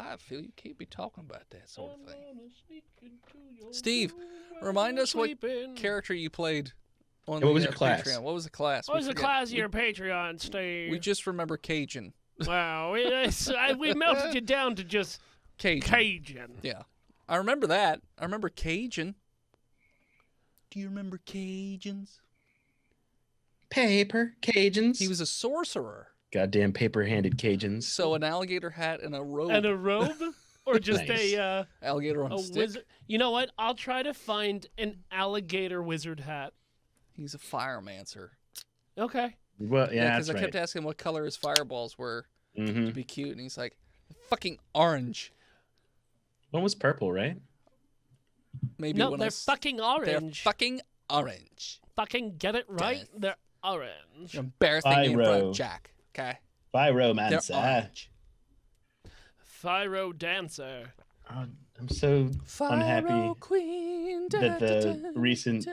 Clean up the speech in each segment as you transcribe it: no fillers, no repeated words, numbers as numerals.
alive, Phil. You can't be talking about that sort of thing. Steve, remind us what character you played on what was your class? Patreon. What was the class? What was the class of your Patreon, Steve? We just remember Cajun. Wow, we melted you down to just Cajun. Yeah. I remember that. I remember Cajun. Do you remember Cajuns? Paper Cajuns. He was a sorcerer. Goddamn paper-handed Cajuns. So an alligator hat and a robe. And a robe? Or just Nice. Alligator on a stick. wizard. You know what? I'll try to find an alligator wizard hat. He's a firemancer. Okay. Well, yeah, Because that's I right. kept asking him what color his fireballs were Mm-hmm. to be cute, and he's like, fucking orange. One was purple, right? Maybe No, when they're I s- fucking orange. They're fucking orange. Fucking get it right. Death. They're orange. You're embarrassing me in front Pyro. of Jack. Okay? By They're romancer. orange. Pyro dancer. Oh, I'm so unhappy Pyro Queen, that the recent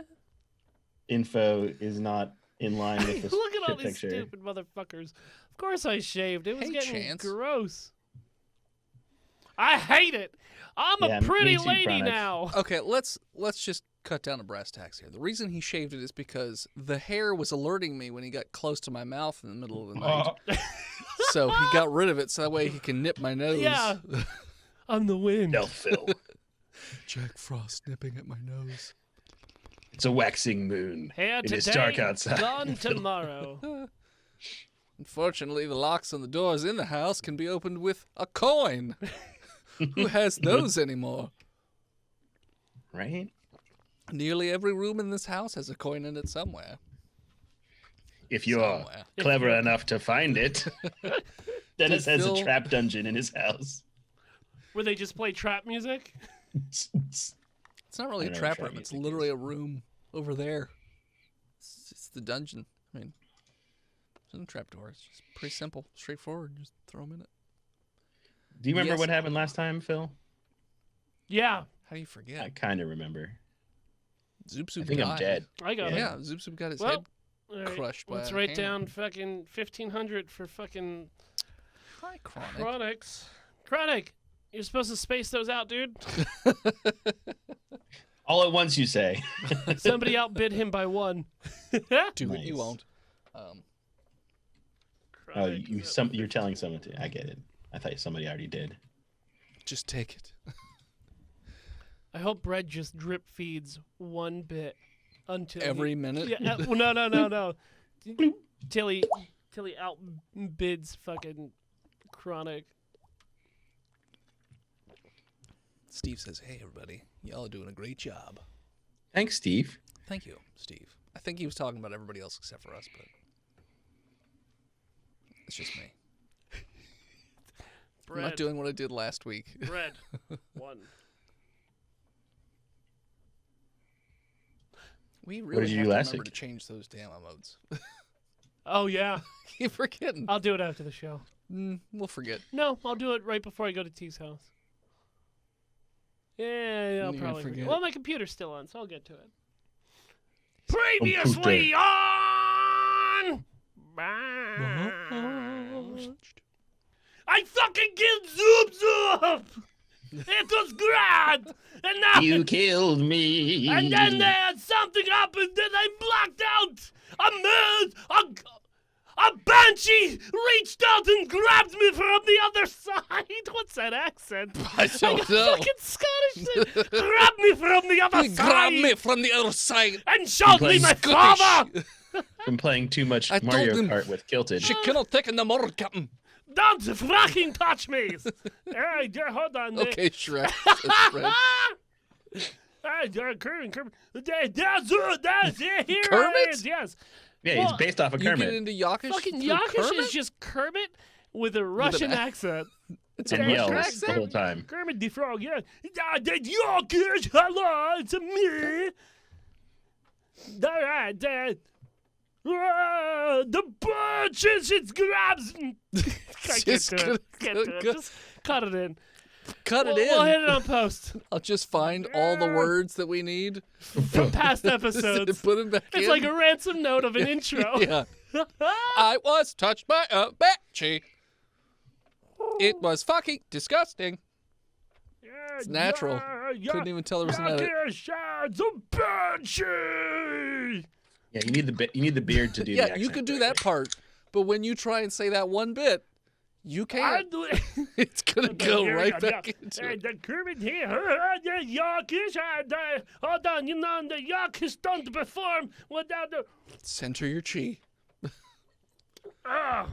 info is not in line with the Look at all shit these picture. stupid motherfuckers. Of course I shaved. It was Hey, getting Chance. gross. I hate it. I'm Yeah, a me pretty too, lady Chronic. now. Okay, let's just cut down to brass tacks here. The reason he shaved it is because the hair was alerting me when he got close to my mouth in the middle of the night. So he got rid of it so that way he can nip my nose. Yeah. I'm the wind. No, Phil. Jack Frost nipping at my nose. It's a waxing moon. Here It today, is dark outside. gone tomorrow. Unfortunately, the locks on the doors in the house can be opened with a coin. Who has those anymore? Right? Nearly every room in this house has a coin in it somewhere. If you're Somewhere. clever enough to find it. Dennis has Phil- a trap dungeon in his house. Where they just play trap music. It's not really I a don't know trap what room. trap It's music literally is. a room over there. It's the dungeon. I mean, there's no trapdoor. It's just pretty simple, straightforward. Just throw them in it. Do you remember Yes. what happened last time, Phil? Yeah, How do you forget? I kind of remember. Zoop I Zoop think died. I'm dead. I got Yeah, Zoop Zoop got his Well, head it. All right, crushed by let's a write hammer. down fucking 1,500 for fucking Hi, Chronic. Chronics. Chronic, you're supposed to space those out, dude. All at once, you say. Somebody outbid him by one. Do it, you Nice. won't. Oh, Chronic is up you're telling someone to. I get it. I thought somebody already did. Just take it. I hope Bread just drip feeds one bit until Every minute? Yeah, well, no. Till he outbids fucking Chronic. Steve says, hey, everybody. Y'all are doing a great job. Thanks, Steve. Thank you, Steve. I think he was talking about everybody else except for us, but it's just me. I'm Bread. not doing what I did last week. Bread. One. We really did you have do to last remember week? to change those damn emotes. Oh yeah, Keep forgetting. I'll do it after the show. We'll forget. No, I'll do it right before I go to T's house. Yeah, I'll You're gonna probably forget. Well, my computer's still on, so I'll get to it. Previously on. I fucking killed Zoop Zoop. It was grand, and now You killed me. and then something happened, and I blacked out. A banshee reached out and grabbed me from the other side. What's that accent? I don't got know. fucking Scottish. Grabbed me from the other You side. grabbed me from the other side. And showed me playing my Scottish. father. Been playing too much I told Mario him- Kart with Kilted. She cannot take in the more, Captain. Don't fucking touch me. Hey, hold on. Okay, Shrek. That's Shrek. Hey, Kermit. That's it. Here Kermit? it is. Yes. Yeah, Well, he's based off of You get Kermit. into Yokkish Fucking through Yokkish Kermit? is just Kermit with a Russian an accent. It's And a yells Russian the accent? whole time. Kermit the Frog, yeah. That Yokkish, hello, it's me. All right, the birch, it grabs. I Just can't do it. Can't do it. go- Just cut it in. Cut it We'll in. hit it on post. I'll just find all the words that we need. From past episodes. Put them back in. It's like a ransom note of an intro. Yeah. I was touched by a banshee. It was fucking disgusting. It's natural. Couldn't even tell there was an edit. Yeah, you need the beard to do the Yeah, accent. you could do that part, but when you try and say that one bit, you can't. It's gonna go right back into it. The Kermit here, the Yokkish, hold on, you know, the Yokkish don't perform without the... Center your chi. Bro,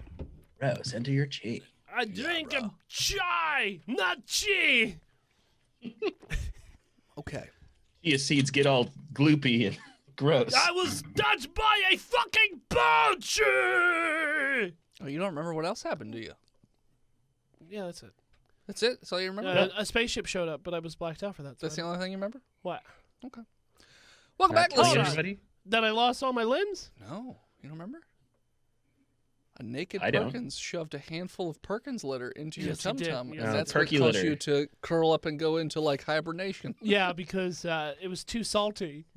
center your chi. I drink a chai, not chi. Okay. Chia seeds get all gloopy and gross. I was touched by a fucking poacher. Oh, you don't remember what else happened, do you? Yeah, that's it. That's it? That's all you remember? A spaceship showed up, but I was blacked out for that. That's the only thing you remember? What? Okay. Welcome back, Not killing listeners. everybody? That I lost all my limbs? No, you don't remember? A naked I don't. Perkins shoved a handful of Perkins litter into your Yes, he did. tum-tum, Yes. and Oh, that's what perky caused litter. you to curl up and go into, like, hibernation. Yeah, because it was too salty.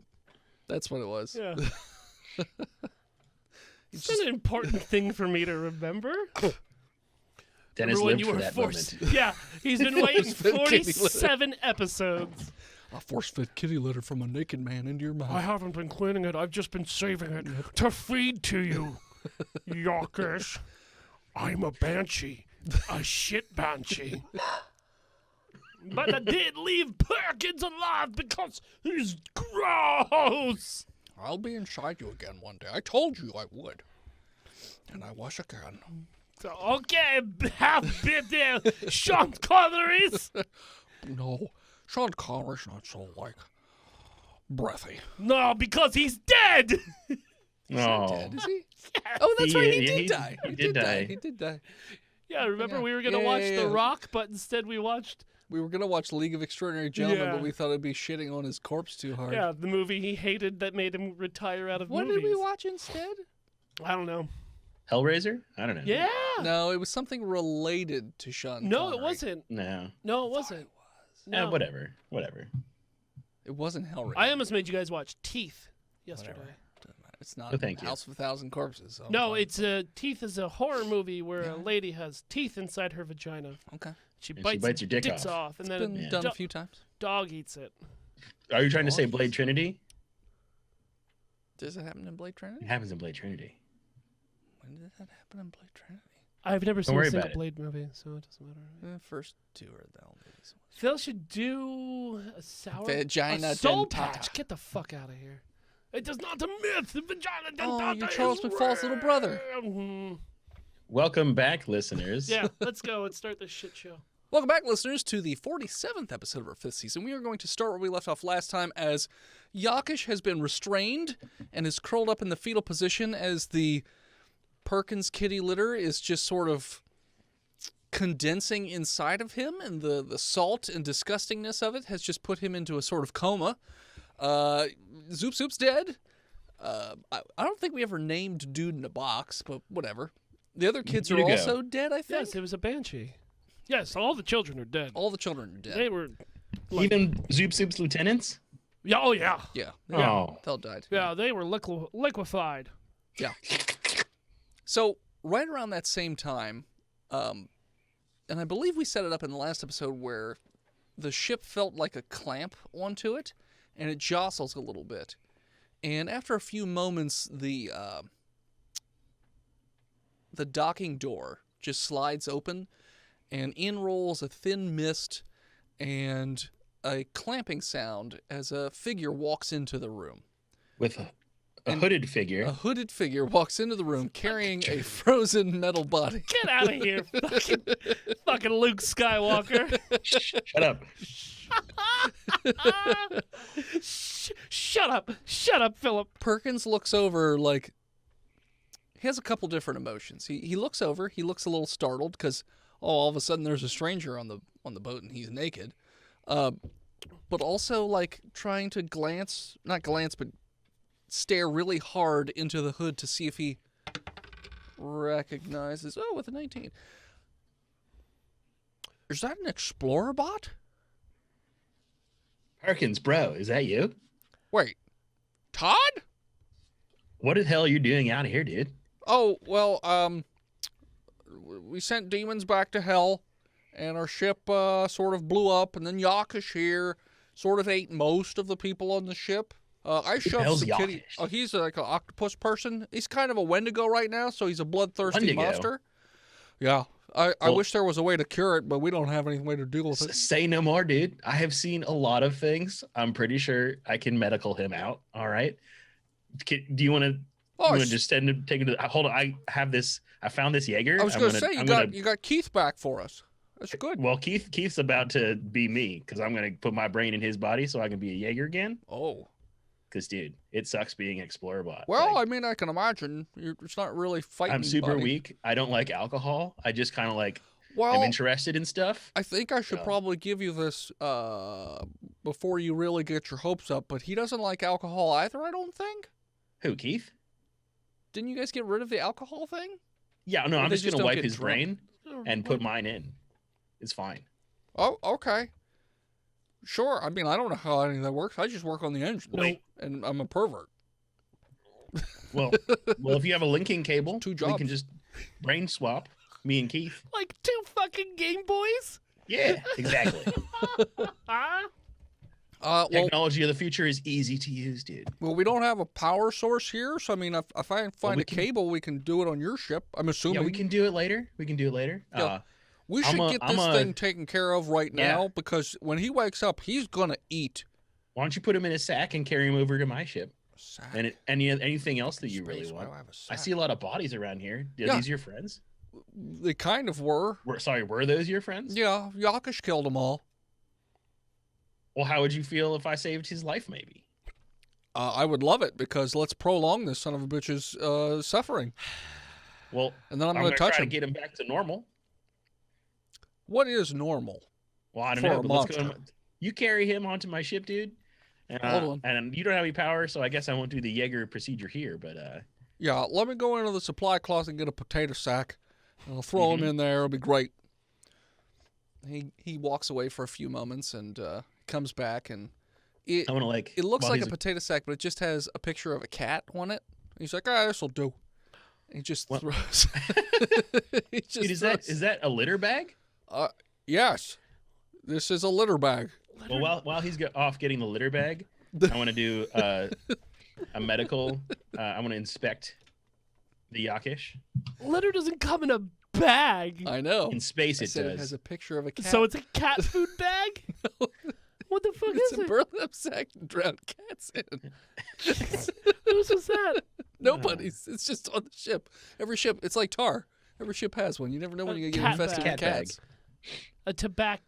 That's what it was. Yeah. You It's just- an important thing for me to remember. Dennis Remember when lived you for were that forced? moment. Yeah, he's been waiting Force-fed kitty litter. 47 episodes. A force-fed kitty litter from a naked man into your mouth. I haven't been cleaning it. I've just been saving it to feed to you, Yokkish. I'm a banshee, a shit banshee. But I did leave Perkins alive because he's gross. I'll be inside you again one day. I told you I would. And I was again. So, okay, half bit there, Sean Connery's. No, Sean Connery's not so, like, breathy. No, because he's dead. No. Dead, is he? Oh, that's right. He did die. He did die. He did die. Yeah, remember Yeah. we were going to Yeah, watch yeah, The yeah. Rock, but instead we watched, We were going to watch League of Extraordinary Gentlemen, Yeah. but we thought it'd be shitting on his corpse too hard. yeah, the movie he hated that made him retire out of What movies. did we watch instead? I don't know. Hellraiser? I don't know. Yeah. No, it was something related to Sean No, Connery. it wasn't. No. No, it wasn't. No. Whatever. It wasn't Hellraiser. I almost made you guys watch Teeth yesterday. Whatever. Doesn't matter. It's not No, thank you. House of a Thousand Corpses. So No, fine. it's Teeth is a horror movie where a lady has teeth inside her vagina. Okay. She And she bites, bites your dick dicks off. and It's then been a done a few times. dog eats it. Are you trying to say Blade Trinity? Does it happen in Blade Trinity? It happens in Blade Trinity. When did that happen in Blade Trinity? I've never seen worry a about single it. Blade movie, so it doesn't matter. The first two are the only movies. Phil should do a sour Vagina a soul dentata. patch. Get the fuck out of here. It is not a myth. The vagina Oh, dentata you're Charles is McFall's little brother. real. Welcome back, listeners. Yeah, let's go. Let's start this shit show. Welcome back, listeners, to the 47th episode of our 5th season. We are going to start where we left off last time, as Yokkish has been restrained and is curled up in the fetal position as the Perkins kitty litter is just sort of condensing inside of him, and the salt and disgustingness of it has just put him into a sort of coma. Zoop Zoop's dead. I don't think we ever named Dude in a Box, but whatever. The other kids are Way to go. also dead, I think. Yes, it was a banshee. Yes, all the children are dead. All the children are dead. They were. Even Zoop Soup's lieutenants? Yeah, oh yeah. Yeah. Oh. They all died. Yeah, they were liquefied. Yeah. So, right around that same time, and I believe we set it up in the last episode where the ship felt like a clamp onto it, and it jostles a little bit. And after a few moments, the docking door just slides open, and in rolls a thin mist and a clamping sound as a figure walks into the room. With a hooded figure. A hooded figure walks into the room carrying a frozen metal body. Get out of here, fucking Luke Skywalker. Shut up. Shut up, Philip. Perkins looks over like he has a couple different emotions. He looks over, he looks a little startled because all of a sudden there's a stranger on the boat and he's naked. But also like trying to but stare really hard into the hood to see if he recognizes. Oh, with a 19. Is that an explorer bot? Perkins, bro, is that you? Wait, Todd? What the hell are you doing out of here, dude? Oh, well, we sent demons back to hell, and our ship sort of blew up, and then Yokkish here sort of ate most of the people on the ship. I shoved hell's some kitty. Yokkish? Oh, he's like an octopus person. He's kind of a wendigo right now, so he's a bloodthirsty Wendigo? monster. Yeah. I Well- wish there was a way to cure it, but we don't have any way to deal with it. Say no more, dude. I have seen a lot of things. I'm pretty sure I can medical him out. All right. Do you want to? Oh, Just take him to. Hold on. I have this. I found this Jaeger. I was going to say you got Keith back for us. That's good. Well, Keith's about to be me because I'm gonna put my brain in his body so I can be a Jaeger again. Oh. Because, dude, it sucks being Explorer bot. Well, Like, I mean, I can imagine. It's not really fighting. I'm super anybody. weak. I don't like alcohol. I just kind of like Well, am interested in stuff. I think I should Yeah. probably give you this before you really get your hopes up, but he doesn't like alcohol either, I don't think. Who, Keith? Didn't you guys get rid of the alcohol thing? Yeah, no, Or I'm they just just gonna don't wipe get his drunk? brain and put mine in. It's fine. Oh, okay. Sure. I mean, I don't know how any of that works. I just work on the engine. No. And I'm a pervert. Well, if you have a linking cable, Two we jobs. can just brain swap me and Keith. Like 2 fucking Game Boys? Yeah, exactly. Well, Technology of the future is easy to use, dude. we don't have a power source here, so I mean, if I find we a can- cable, we can do it on your ship. I'm assuming. Yeah, we can do it later. Yeah. We I'm should a- get I'm this a- thing taken care of right Yeah. now because when he wakes up, he's gonna eat. Why don't you put him in a sack and carry him over to my ship? Sack. And anything else that you Space, really why want? do I have a I sack? see a lot of bodies around here. Are Yeah. these your friends? They kind of were. Were those your friends? Yeah, Yokkish killed them all. Well, how would you feel if I saved his life, maybe? I would love it because let's prolong this son of a bitch's suffering. Well, And then I'm I'm going to touch try him. to get him back to normal. What is normal? Well, I don't For know. a But let's go. monster. You carry him onto my ship, dude. And, Hold on. and you don't have any power, so I guess I won't do the Jaeger procedure here. But Yeah, let me go into the supply closet and get a potato sack. And I'll throw him in there. It'll be great. He walks away for a few moments and comes back and it I want to like. it looks while like a he's- potato sack, but it just has a picture of a cat on it. He's like, ah, this'll do. And he just What? throws. he just Dude, throws- is that a litter bag? Yes, this is a litter bag. Well, while he's off getting the litter bag, I want to do a medical. I want to inspect the Yokkish. Litter doesn't come in a bag. I know. In space, I it said does. it has a picture of a cat. So it's a cat food bag? What the fuck it's is a it? burlap sack to drown cats in. Whose is that? Nobody's. It's just on the ship. Every ship. It's like tar. Every ship has one. You never know when A you get cat infested bag. with Cat bag. cats. A tobacco.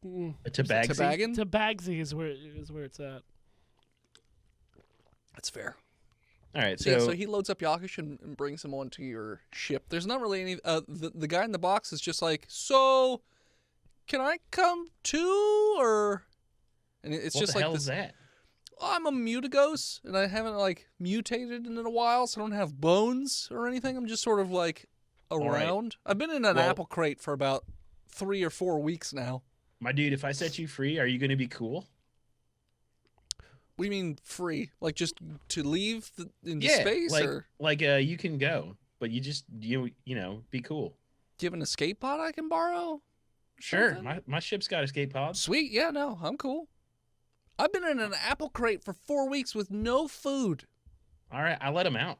A tabaxi. Toboggan? Tabaxi is where it's at. That's fair. All right, So, so, he loads up Yokkish and brings him onto your ship. There's not really any. The guy in the box is just like, so, can I come too, or? And it's what just the like hell this. is that? I'm a mutigos, and I haven't like mutated in a while, so I don't have bones or anything. I'm just sort of like right. around. I've been in an Well- apple crate for about 3 or 4 weeks now. My dude, if I set you free, are you going to be cool? What do you mean free? Like just to leave into Yeah, space, or you can go, but you know, be cool. do you have an escape pod I can borrow? Sure, Something? my ship's got escape pods. Sweet, yeah, no, I'm cool. I've been in an apple crate for 4 weeks with no food. All right, I let him out.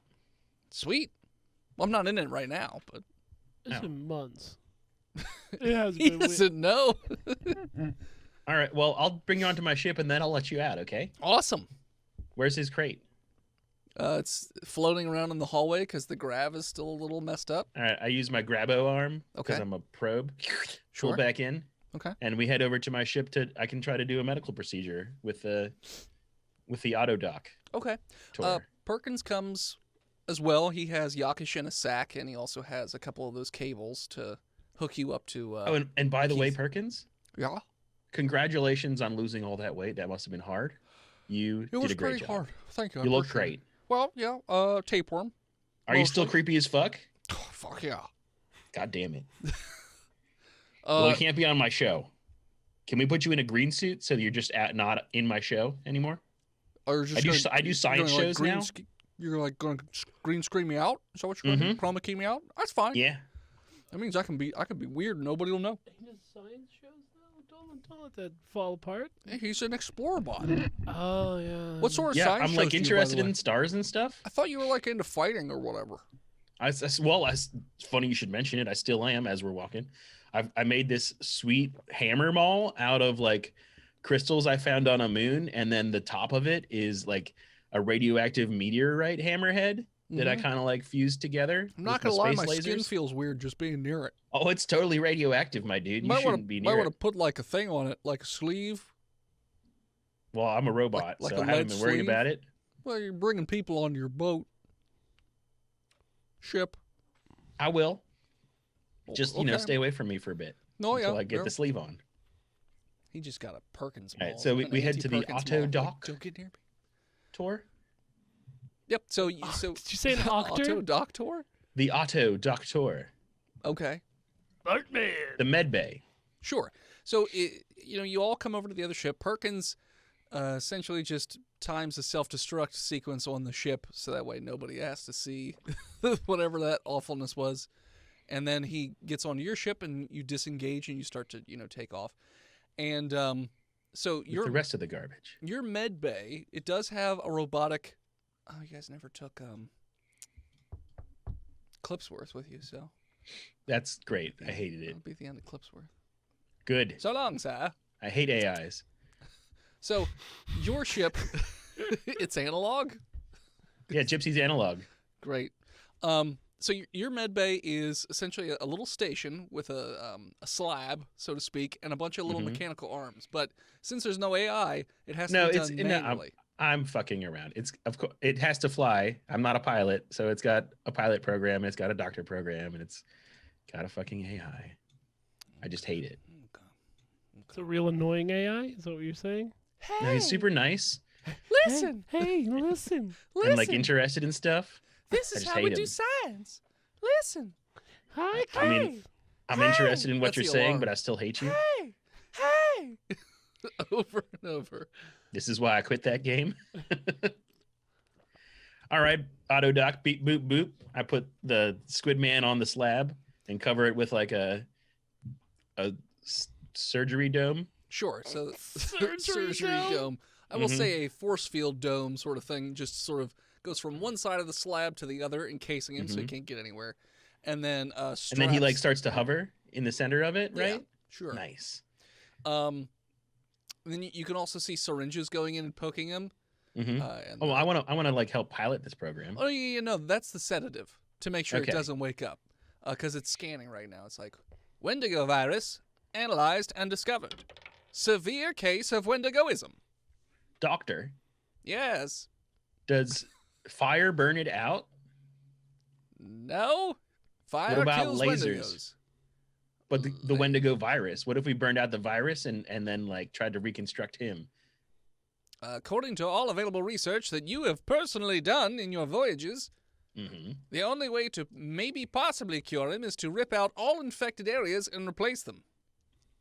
Sweet. Well, I'm not in it right now, but It's No. been months. It has he been. doesn't know. All right, well, I'll bring you onto my ship and then I'll let you out. Okay? Awesome. Where's his crate? It's floating around in the hallway because the grav is still a little messed up. All right, I use my grabo arm because Okay. I'm a probe. Sure. Pull back in. Okay. And we head over to my ship I can try to do a medical procedure with the auto dock Okay. tour. Perkins comes as well. He has Yokkish in a sack, and he also has a couple of those cables to hook you up to. Oh, and by the way, Keith. Perkins, Yeah. congratulations on losing all that weight. That must have been hard. You It did was a great pretty job. hard. Thank you. I You look appreciate great. it. Well, yeah. Tapeworm. Are you still Mostly. creepy as fuck? Oh, fuck yeah. God damn it. Well, you can't be on my show. Can we put you in a green suit so you're just not in my show anymore? or just I do science shows now. You're like going to green screen me out? Is that what you're going to do? Chroma key me out? That's fine. Yeah. That means I can be weird and nobody will know. He does science shows now? Don't let that fall apart. Hey, he's an explorer bot. Oh, yeah. What sort of Yeah, science I'm shows like do you, by the interested way? in stars and stuff. I thought you were like into fighting or whatever. It's funny you should mention it. I still am as we're walking. I made this sweet hammer maul out of like crystals I found on a moon, and then the top of it is like a radioactive meteorite hammerhead that I kind of like fused together. I'm not gonna lie, my skin feels weird just being near it. Oh, it's totally radioactive, my dude. You shouldn't be near might it. want to put like a thing on it, like a sleeve. Well, I'm a robot, like so a I haven't lead been worried sleeve? about it. Well, you're bringing people on your boat. Ship. I will. Just, Okay. stay away from me for a bit No, until yeah. I get the sleeve on. He just got a Perkins All mall. right, so an we head to the anti-Perkins auto mall. dock. Don't get near me. Tour? Yep. So Did you say an auto octor? dock tour? The auto dock tour. Okay. Bartman. The med bay. Sure. So you all come over to the other ship. Perkins essentially just times a self-destruct sequence on the ship, so that way nobody has to see whatever that awfulness was. And then he gets onto your ship, and you disengage, and you start to take off. And so With the rest of the garbage. your med bay, it does have a robotic. Oh, you guys never took Clipsworth with you, so That's great. I hated it. that'll be the end of Clipsworth. Good. So long, sir. I hate AIs. So your ship, it's analog. Yeah, Gypsy's analog. Great. So your med bay is essentially a little station with a slab, so to speak, and a bunch of little mechanical arms. But since there's no AI, it has to be done manually. I'm fucking around. It has to fly. I'm not a pilot, so it's got a pilot program, it's got a doctor program, and it's got a fucking AI. I just hate it. It's a real annoying AI? Is that what you're saying? Hey, No, he's super nice listen, Hey, listen. listen. and like interested in stuff. This I is just how we hate do him. science. Listen. Hi, I mean, I'm interested in what That's you're the saying, alarm. but I still hate you. Hey, hey. Over and over. This is why I quit that game. All right, auto dock, beep boop boop. I put the squid man on the slab and cover it with like a surgery dome. Sure. So Surgery dome. I will say a force field dome sort of thing, just sort of goes from one side of the slab to the other, encasing him so he can't get anywhere. And then straps. And then he like starts to hover in the center of it, right? Yeah, sure. Nice. Then you can also see syringes going in and poking him. Mm-hmm. And, I want to like help pilot this program. Oh, yeah, no, that's the sedative to make sure Okay. it doesn't wake up, because it's scanning right now. It's like Wendigo virus analyzed and discovered. Severe case of Wendigoism. Doctor, Yes. does fire burn it out? No. Fire What about kills lasers? Wendigos. But the Wendigo virus. What if we burned out the virus and then like tried to reconstruct him? According to all available research that you have personally done in your voyages, Mm-hmm. the only way to maybe possibly cure him is to rip out all infected areas and replace them.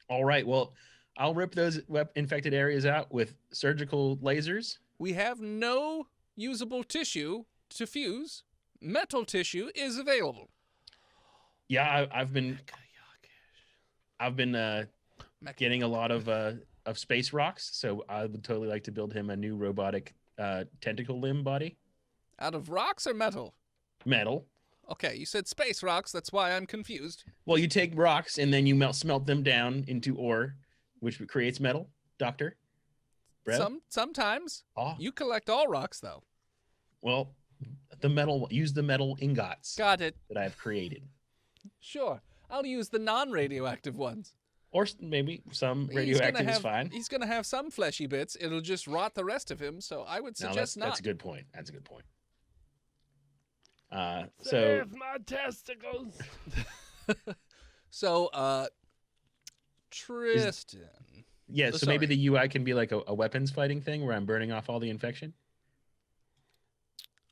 All right. Well, I'll rip those infected areas out with surgical lasers. We have no usable tissue to fuse. Metal tissue is available. Yeah, I've been getting a lot of space rocks, so I would totally like to build him a new robotic tentacle limb body. Out of rocks or metal? Metal. Okay, you said space rocks, that's why I'm confused. Well, you take rocks and then you smelt them down into ore, which creates metal. Doctor, bro. Sometimes. Oh, You collect all rocks, though. well, use the metal ingots Got it. that I've created, Sure. I'll use the non-radioactive ones. or maybe some He's radioactive gonna is have- fine. He's going to have some fleshy bits. It'll just rot the rest of him, so I would No, suggest that's not. a good point. That's a good point. So Save my testicles. So, Tristan. yeah, Oh, so maybe sorry. the UI can be like a weapons fighting thing where I'm burning off all the infection.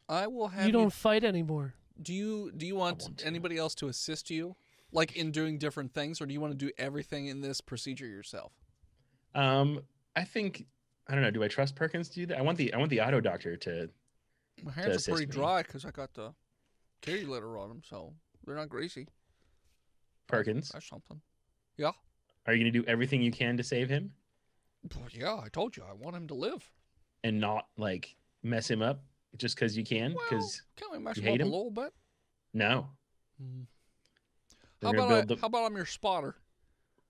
I will have You don't fight anymore. Do you want want to. anybody else to assist you, like in doing different things, or do you want to do everything in this procedure yourself? I think I don't know. Do I trust Perkins to do that? I want the auto doctor to. My hands assist are pretty me. dry because I got the kitty litter on them, so they're not greasy. Perkins. That's something. Yeah. Are you going to do everything you can to save him Well, yeah, I told you I want him to live. and not like mess him up just because you can? Well, Because can we mess you him hate up him? a little bit? no. How They're gonna about, how about I'm your spotter?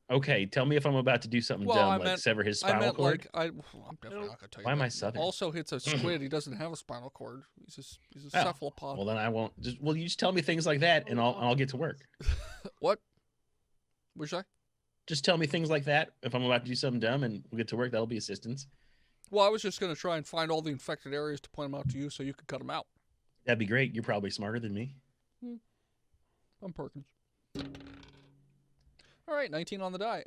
Okay, tell me if I'm about to do something Well, dumb, I like meant- sever his I spinal meant cord. like I'm definitely not gonna tell you. Why am that. I southern? Also, it's a squid. He doesn't have a spinal cord. He's a Oh, cephalopod. Well, then I won't. You just tell me things like that, and I'll get to work. What? What'd you say? Just tell me things like that if I'm about to do something dumb, and we'll get to work. That'll be assistance. Well, I was just gonna try and find all the infected areas to point them out to you, so you could cut them out. That'd be great. You're probably smarter than me. I'm Perkins. All right, 19 on the die.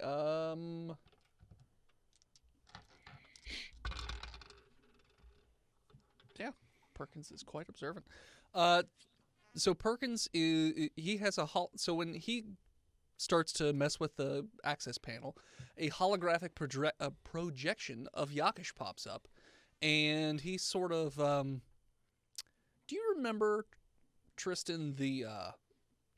Yeah, Perkins is quite observant. So Perkins he has so when he starts to mess with the access panel, a holographic projection of Yokkish pops up, and he sort of do you remember, Tristan,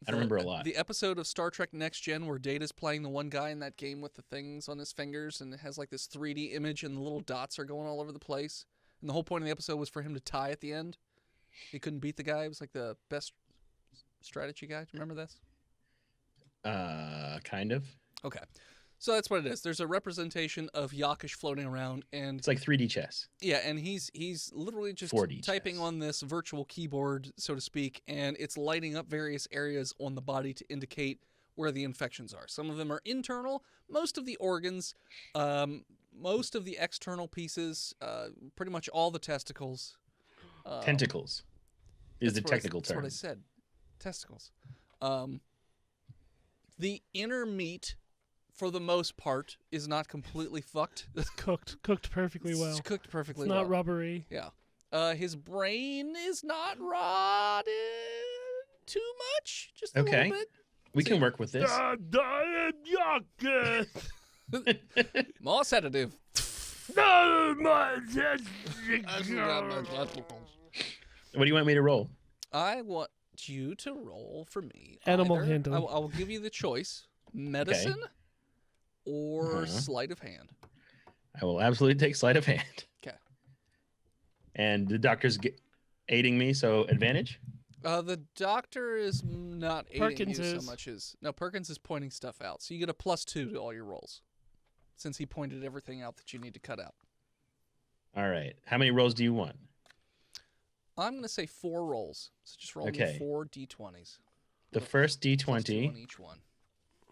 I remember a lot. the episode of Star Trek Next Gen where Data's playing the one guy in that game with the things on his fingers, and it has like this 3D image and the little dots are going all over the place, and the whole point of the episode was for him to tie at the end. He couldn't beat the guy. It was like the best strategy guy. Do you remember this? Kind of. Okay. So that's what it is. There's a representation of Yokkish floating around, and It's like 3D chess. yeah, and he's literally just 4D typing chess. on this virtual keyboard, so to speak, and it's lighting up various areas on the body to indicate where the infections are. Some of them are internal, most of the organs, most of the external pieces, pretty much all the testicles. Tentacles is the That's what technical That's term. what I said. Testicles. The inner meat, for the most part, is not completely fucked. Cooked perfectly well. It's cooked perfectly It's well. not rubbery. Yeah. His brain is not rotted too much. Just a Okay. little bit. We can work with this. Yuck. More sedative. No, my What do you want me to roll? I want you to roll for me. Animal either- handling. I will give you the choice: medicine or sleight of hand. I will absolutely take sleight of hand. Okay. And the doctor's aiding me, so advantage? The doctor is not aiding Perkins you is. so much as Perkins is pointing stuff out, so you get a +2 to all your rolls, since he pointed everything out that you need to cut out. All right. How many rolls do you want? I'm gonna say 4 rolls, so just roll me Okay. 4 d20s. The first +2 D20 on each one.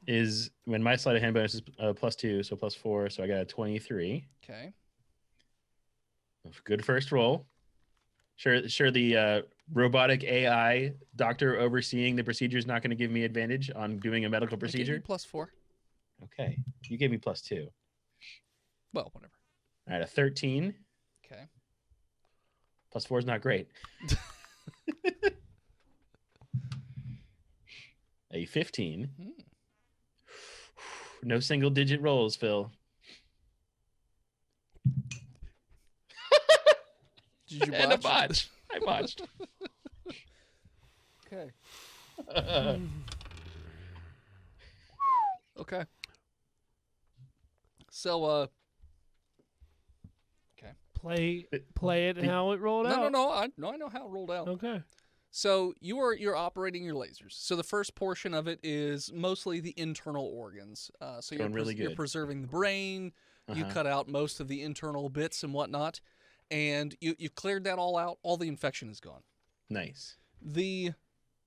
is when my sleight of hand bonus is +2, so +4, so I got a 23. Okay. Good first roll. Sure the robotic AI doctor overseeing the procedure is not going to give me advantage on doing a medical I gave you procedure. +4. Okay. You gave me +2. Well, whatever. All right, a 13. Okay. +4 is not great. A 15. Hmm. No single digit rolls, Phil. Did you And a botch? botch. I botched. Okay. Okay. So, okay. Play it how it rolled out. No. I know how it rolled out. Okay. So you're operating your lasers. So the first portion of it is mostly the internal organs. So Going really you're good. preserving the brain. You cut out most of the internal bits and whatnot, and you cleared that all out. All the infection is gone. Nice.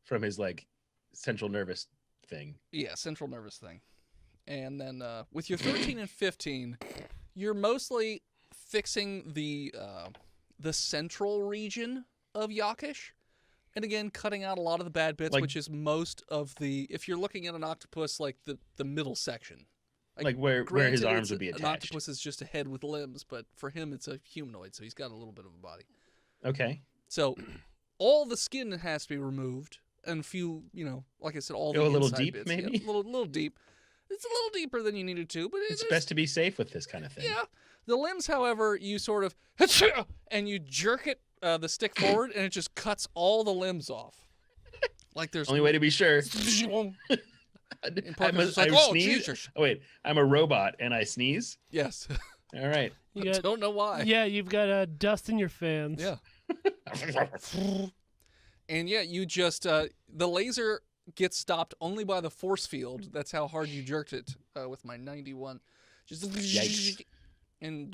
From his like central nervous thing. central nervous thing, and then with your 13 and 15, you're mostly fixing the central region of Yokkish. And again, cutting out a lot of the bad bits, which is most of the. If you're looking at an octopus, like the middle section, Like where granted, his arms it's would be An attached. octopus is just a head with limbs, but for him, it's a humanoid, so he's got a little bit of a body. Okay. So all the skin has to be removed, and a few, like I said, all the Go a little inside deep, bits. maybe? Yeah, a little deep. It's a little deeper than you needed to, but It's there's- best to be safe with this kind of thing. Yeah. The limbs, however, you sort of and you jerk it the stick forward, and it just cuts all the limbs off. Like there's Only way to be sure. And I'm Parker's a, just like, I oh, sneeze. Jesus. Oh, wait, I'm a robot and I sneeze. Yes. All right. You I got, don't know why. yeah, you've got dust in your fans. Yeah. And yeah, you just the laser gets stopped only by the force field. That's how hard you jerked it with my 91. Just Yikes. and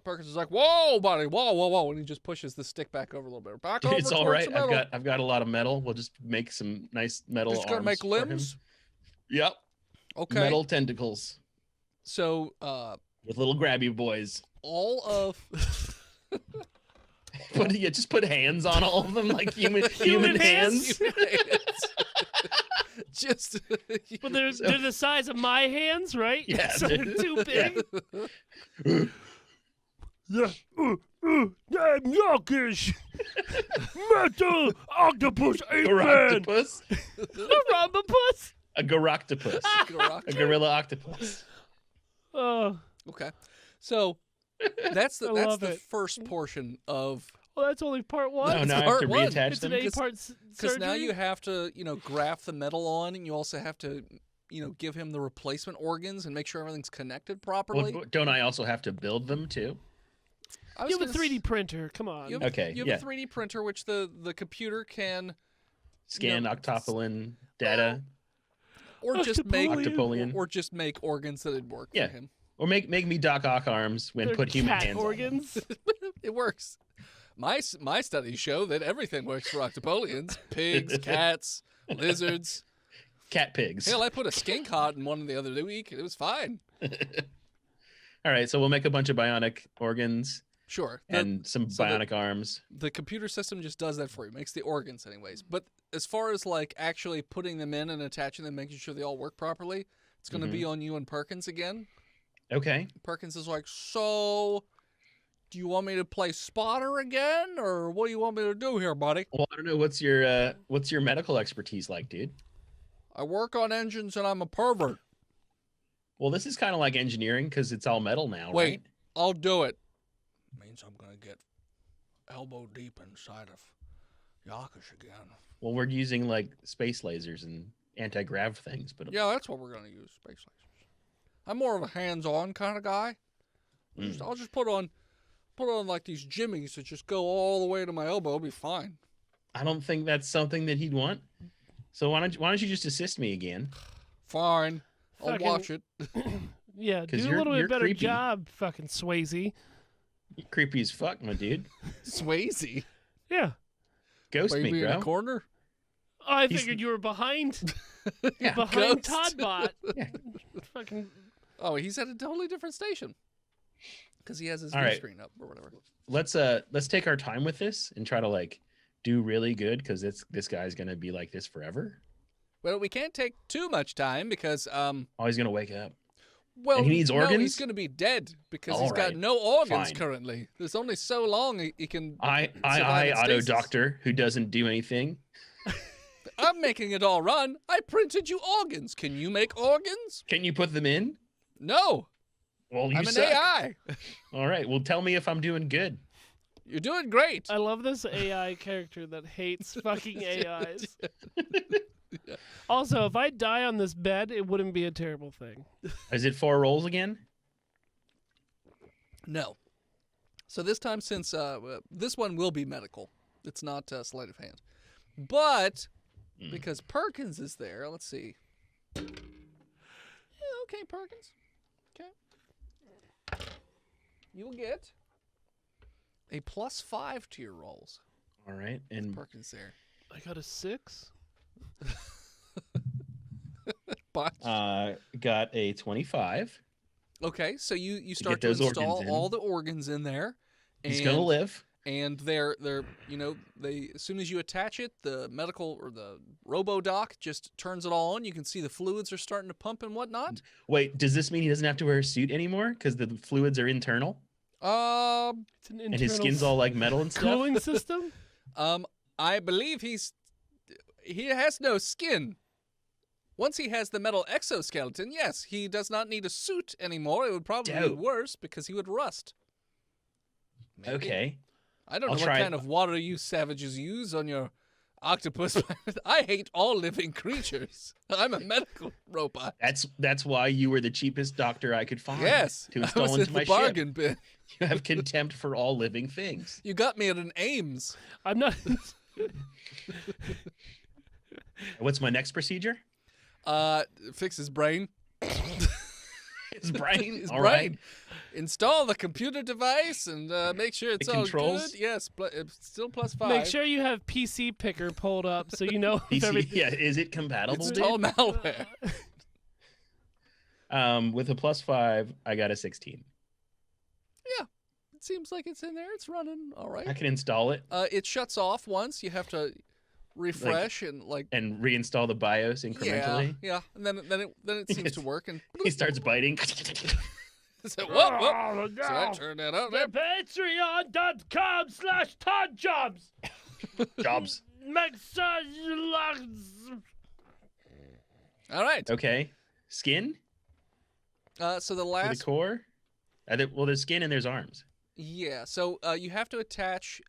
Perkins is like, "Whoa, buddy, whoa, whoa, whoa!" And he just pushes the stick back over a little bit. Back Dude, over it's all towards right. the metal. I've got a lot of metal. We'll just make some nice metal Just gonna arms make for him. limbs. Yep. Okay. Metal tentacles So with little grabby boys. all of Just put hands on all of them like human hands. just But they're the size of my hands, right? Yeah, So they're too big. Yeah, I'm Yokkish. Metal octopus ape man. Garoctopus. Rhombopus. A garoctopus. A gorilla octopus. Oh, Okay. So that's I the love it. first portion of well, that's only part one. No, now I have part to one. reattach It's an them. 8-part because now surgery. you have to, graft the metal on, and you also have to, give him the replacement organs and make sure everything's connected properly. Well, don't I also have to build them too? I was You have a gonna 3D printer. Come on. You have, Okay, you have yeah. a 3D printer, which the computer can, Scan octopolin data, or just make, octopolian, or just make organs that'd work Yeah. for him. or make me Doc Ock arms when They're put human cat hands on them. organs. It works. My studies show that everything works for octopolians: pigs, cats, lizards. Cat pigs. Hell, I put a skink hot in one the other week. It was fine. All right, so we'll make a bunch of bionic organs Sure. and some so the- bionic arms. The computer system just does that for you. Makes the organs anyways. But as far as like actually putting them in and attaching them, making sure they all work properly, it's going to be on you and Perkins again. Okay. Perkins is like, so do you want me to play spotter again, or what do you want me to do here, buddy? Well, I don't know what's your medical expertise like, dude. I work on engines and I'm a pervert. Well, this is kind of like engineering because it's all metal now, Wait, right? I'll do it. Means I'm going to get elbow deep inside of Yokkish again. Well, we're using like space lasers and anti-grav things, but Yeah, that's what we're going to use, space lasers. I'm more of a hands-on kind of guy. I'll just put on like these jimmies that just go all the way to my elbow. It'll be fine. I don't think that's something that he'd want. So why don't you just assist me again? Fine. I'll Fucking- watch it. Yeah, 'Cause do a you're- little bit you're better creepy. job, fucking Swayze. You're creepy as fuck, my dude. Swayze. Yeah. Ghost Baby me, in a bro. corner. Oh, I He's- figured you were behind Yeah. behind Ghost. Toddbot. Yeah. Fucking Oh, he's at a totally different station. Because he has his All view right. screen up or whatever. Let's take our time with this and try to like do really good because this guy's gonna be like this forever. Well, we can't take too much time because, Oh, he's gonna wake up. well, And he needs no, he's organs? going to be dead because All he's got right. no organs Fine. currently. There's only so long he can. I survive in auto stasis. doctor who doesn't do anything. I'm making it all run. I printed you organs. Can you make organs? Can you put them in? No, Well, you I'm an suck. AI. All right. Well, tell me if I'm doing good. You're doing great. I love this AI character that hates fucking AIs. Also, if I die on this bed, it wouldn't be a terrible thing. Is it 4 rolls again? No. So this time, since this one will be medical, it's not sleight of hand. But because Perkins is there, let's see. Yeah, okay, Perkins. Okay. You will get a +5 to your rolls. All right. And Perkins there. I got a 6. Botched. got a 25. Okay, so you start to those install organs in. all the organs in there. He's gonna live. And they're they as soon as you attach it, the medical or the robo-doc just turns it all on. You can see the fluids are starting to pump and whatnot. Wait, does this mean he doesn't have to wear a suit anymore because the fluids are internal It's an and his internal skin's all like metal and stuff? cooling system. I believe he has no skin. Once he has the metal exoskeleton, yes, he does not need a suit anymore. It would probably be Dope. worse because he would rust. Maybe. Okay. I don't I'll know what try it. kind of water you savages use on your Octopus. I hate all living creatures. I'm a medical robot. That's why you were the cheapest doctor I could find. Yes, to I install was into in my the bargain ship. bin. You have contempt for all living things. You got me at an Ames. I'm not. What's my next procedure? Fix his brain. His brain. His All brain. right. Install the computer device and make sure it's The all controls? good. Yes, it's still +5. Make sure you have PC picker pulled up so you know if PC, everything. yeah, is it compatible? Install malware. With a +5, I got a 16. Yeah, it seems like it's in there. It's running all right. I can install it It shuts off once. You have to refresh and and reinstall the BIOS incrementally. Yeah, and then it seems to work. And He starts biting. so, whoop, whoop. Oh, So I no. turn that up. The Patreon.com/ToddJobs. Jobs. All right. Okay. Skin So the for last the core. Well, there's skin and there's arms. Yeah, so you have to attach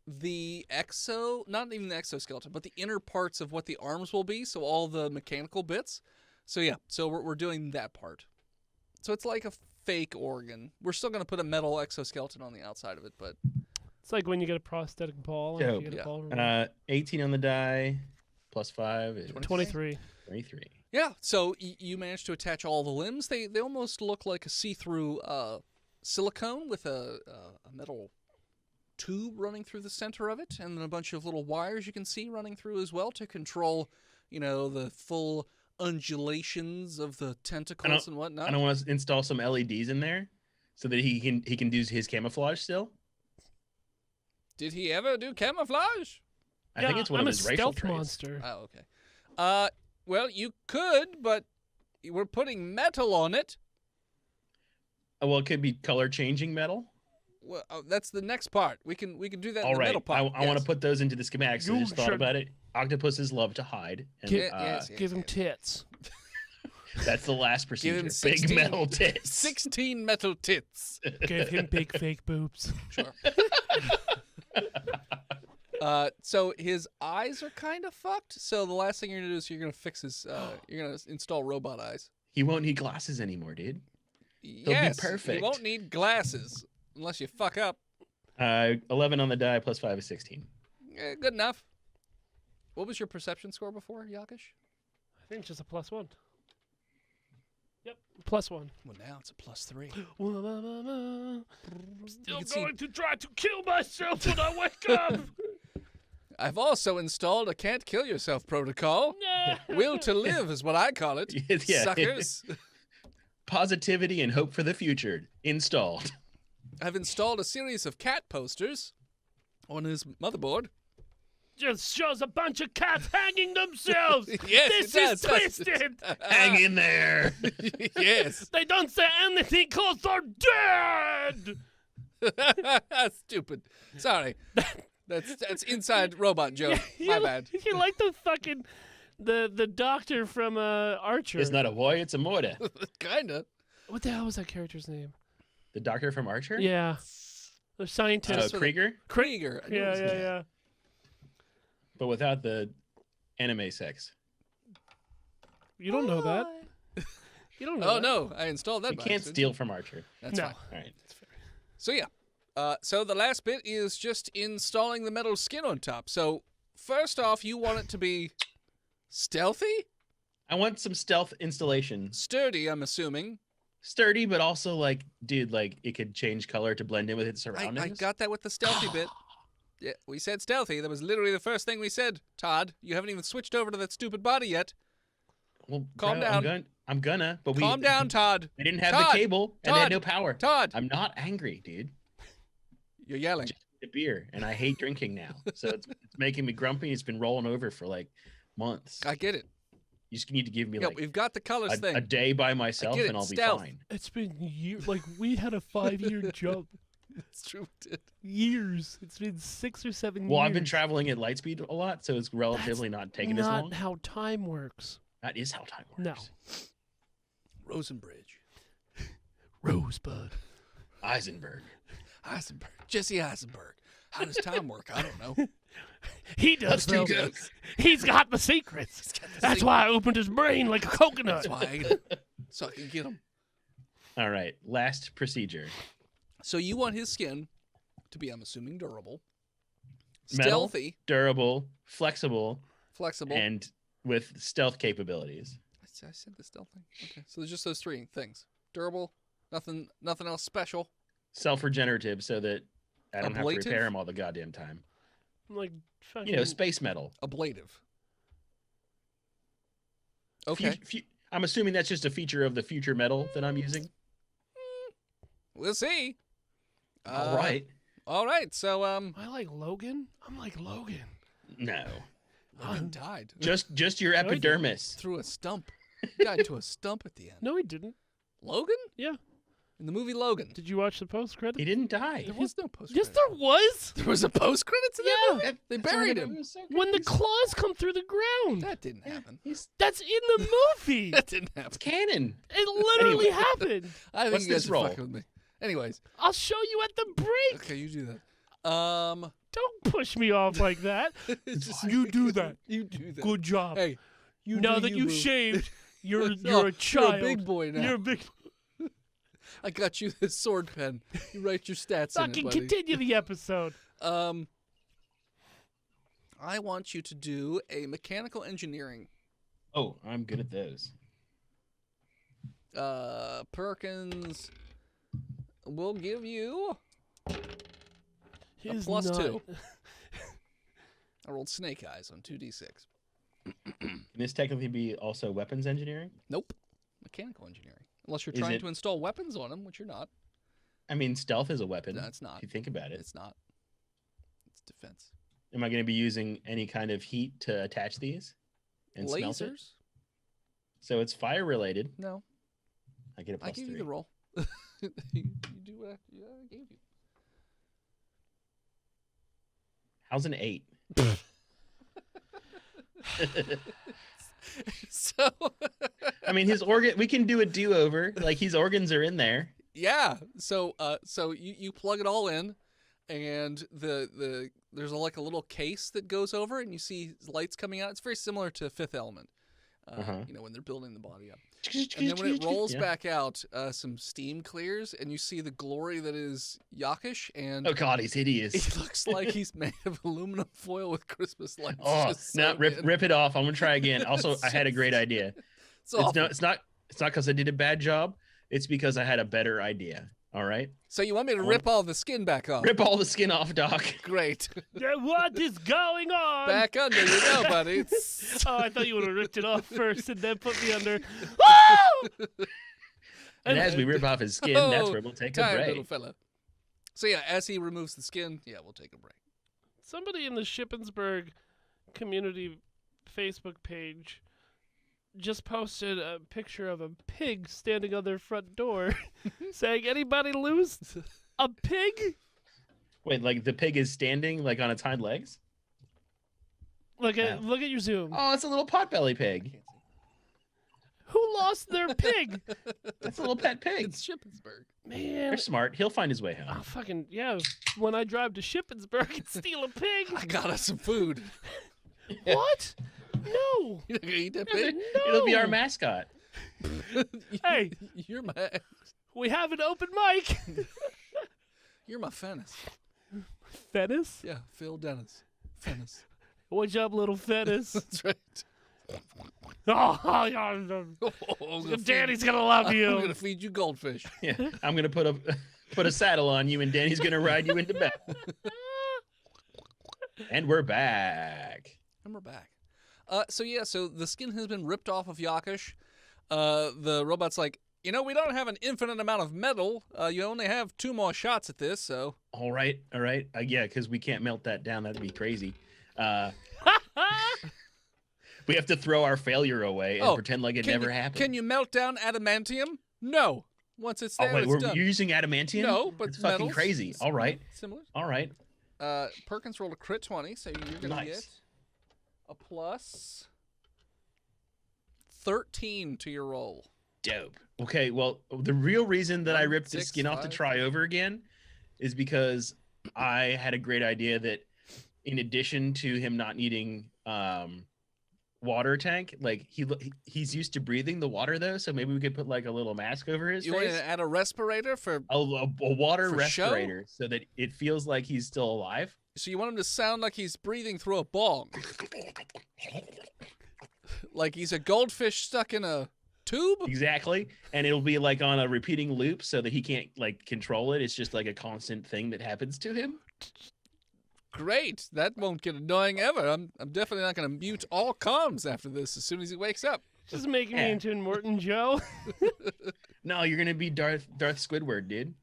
the not even the exoskeleton, but the inner parts of what the arms will be, so all the mechanical bits. So yeah, so we're doing that part. So it's like a fake organ. We're still going to put a metal exoskeleton on the outside of it, but... It's like when you get a prosthetic ball. Dope. And you get Yeah. a ball removed. 18 on the die, +5 is 23. 23. Yeah, so you managed to attach all the limbs. They almost look like a see-through silicone with a metal tube running through the center of it, and then a bunch of little wires you can see running through as well to control, the full undulations of the tentacles and whatnot. I don't want to install some LEDs in there so that he can do his camouflage still. Did he ever do camouflage? I think it's one I'm of his a racial stealth traits. monster. Oh, okay. Well, you could, but we're putting metal on it. Well, it could be color changing metal. Well, that's the next part. We can do that All in the right, middle part. I want to put those into the schematics. I You just thought should- about it. Octopuses love to hide. And, Yes. Give him tits. That's the last procedure. him Big 16 metal tits. 16 metal tits. Give him big fake boobs. Sure. So his eyes are kind of fucked. So the last thing you're gonna do is you're gonna fix his. You're gonna install robot eyes. He won't need glasses anymore, dude. Yes, perfect. You won't need glasses unless you fuck up. 11 on the die, +5 is 16. Good enough. What was your perception score before, Yokkish? I think it's just a +1. Yep, +1. Well, now it's a +3. Still can see- going to try to kill myself when I wake up. I've also installed a can't kill yourself protocol. Will to live is what I call it. Yeah. Suckers. Positivity and hope for the future installed. I've installed a series of cat posters on his motherboard. Just shows a bunch of cats hanging themselves. Yes, This it is does. twisted. Hang in there. Yes. They don't say anything because they're dead. Stupid. Sorry. That's inside robot joke. My bad. You're like the fucking the doctor from Archer. It's not a boy, it's a mortar. Kinda. What the hell was that character's name? The doctor from Archer? Yeah, the scientist. Krieger, Krieger. I knew it was his name. Yeah. but without the anime sex. You don't know that. You don't know. Oh that. no, I installed that. You by can't accident. steal from Archer. That's No. fine. All right. So yeah. So the last bit is just installing the metal skin on top. So first off, you want it to be stealthy, I want some stealth installation. sturdy. I'm assuming. Sturdy, but also like, dude, like it could change color to blend in with its I surroundings. got that with the stealthy bit. Yeah, we said stealthy. That was literally the first thing we said. Todd, you haven't even switched over to that stupid body yet. Well, Calm bro, down. I'm gonna, but Calm down, Todd. They didn't have Todd, the cable, and they had Todd, no power. Todd, I'm not angry, dude. you're yelling. The beer, and I hate drinking now, so it's making me grumpy. It's been rolling over for like months. I get it. You just need to give me Yeah, like we've got the colors thing. a day by myself, get it, and I'll stealth. be fine. It's been years. Like we had a 5-year jump. It's true. Dude. Years. It's been 6 or 7 years. Well, I've been traveling at light speed a lot, so it's relatively not taking as long. Not how time works. That is how time No. works. Rosenbridge. Rosebud. Eisenberg. Eisenberg. Jesse Eisenberg. How does time work? I don't know. He does, though. He's got the secrets. That's why I opened his brain like a coconut. That's why I ate it. So I can get him. All right. Last procedure. So you want his skin to be, I'm assuming, durable, Metal, stealthy, durable, flexible, flexible, and with stealth capabilities. I said the stealth thing. Okay, so there's just those three things: durable, nothing else special. Self-regenerative, so that I don't have to Ablative? repair them all the goddamn time. Like fucking... You know, space metal. Ablative. Okay, I'm assuming that's just a feature of the future metal that I'm using. we'll see. All right. All right. So I like Logan. I'm like Logan. No. Logan died Just your epidermis. through a stump. He died to a stump at the end. No, he didn't. Logan? Yeah. In the movie Logan. Did you watch the post credits? He didn't die. There was no post. Yes, there was. There was a post credits in that movie? They buried him. When the claws come through the ground. That didn't happen. That's in the movie. That didn't happen. It's canon. It literally happened. I think What's you guys this are roll? fucking with me. Anyways, I'll show you at the break. okay, you do that. Don't push me off like that. You do that. You do that. Good job. Hey, now that you boo. shaved, you're No, a child. You're a big boy now. You're a big. I got you this sword pen. You write your stats in it, Fucking buddy. continue the episode. I want you to do a mechanical engineering. Oh, I'm good at those. Perkins will give you He's plus not- 2. I rolled snake eyes on 2d6. Can this technically be also weapons engineering? Nope. Mechanical engineering. Unless you're Is trying it- to install weapons on them, which you're not. I mean, stealth is a weapon. No, it's not. If you think about it. It's not. It's defense. Am I going to be using any kind of heat to attach these? And smelt it? Lasers? So it's fire related. No. I get a plus I gave 3. you the roll. you do what I gave you. How's an 8? So I mean, his organ. We can do a do-over. Like his organs are in there. yeah. So you plug it all in, and there's like a little case that goes over, and you see lights coming out. It's very similar to Fifth Element. You know, when they're building the body up. And then when it rolls back out, some steam clears, and you see the glory that is Yokkish, and Oh God, he's hideous. it looks like he's made of aluminum foil with Christmas lights. Oh, just no! sewn in. Rip it off. I'm gonna try again. Also, It's I had a great just- idea. It's awful. It's not because I did a bad job. It's because I had a better idea. All right. So you want me to rip all the skin back off? Rip all the skin off, Doc. Great. What is going on? Back under, you know, buddy. Oh, I thought you would have ripped it off first and then put me under. Woo! And as we rip off his skin, that's where we'll take a Tired break. little fella. So yeah, as he removes the skin, yeah, we'll take a break. Somebody in the Shippensburg community Facebook page just posted a picture of a pig standing on their front door saying, anybody lose a pig? Wait, like the pig is standing like on its hind legs? Look at your Zoom. Oh, it's a little potbelly pig. Who lost their pig? That's a little pet pig. It's Shippensburg. Man. They're smart. He'll find his way home. Oh, fucking, yeah. When I drive to Shippensburg and steal a pig. I got us some food. What? No. You're not gonna eat that pig? It'll be our No. mascot. Hey. You're my We have an open mic. you're my Fennis. Fennis? Yeah, Phil Dennis. Fennis. What's up, little Fennis? That's right. Oh, yeah. I'm gonna Daddy's gonna love I'm you. gonna feed you goldfish. Yeah, I'm gonna put a saddle on you, and Danny's gonna ride you into bed. And we're back. And we're back. So the skin has been ripped off of Yokkish. The robot's like, we don't have an infinite amount of metal. You only have 2 more shots at this, so. All right. Yeah, because we can't melt that down. That'd be crazy. We have to throw our failure away and pretend like it never happened. Can you melt down adamantium? No. Once it's there, Oh wait, it's done. you're using adamantium? No, but it's fucking metals, crazy. All right, Similar. all right. Perkins rolled a crit 20, so you're gonna Nice. get a plus 13 to your roll. Dope. Okay, well, the real reason that I 1, ripped the 6, skin off to 5. try over again is because I had a great idea that in addition to him not needing water tank, like he's used to breathing the water though, so maybe we could put like a little mask over his You face. want to add a respirator for? A water For respirator so that it feels like he's still alive. So you want him to sound like he's breathing through a bong, like he's a goldfish stuck in a tube. Exactly. And it'll be like on a repeating loop so that he can't like control it. It's just like a constant thing that happens to him. Great. That won't get annoying ever. I'm definitely not going to mute all comms after this as soon as he wakes up. Just making me into Morton Joe. No, you're gonna be Darth Squidward, dude.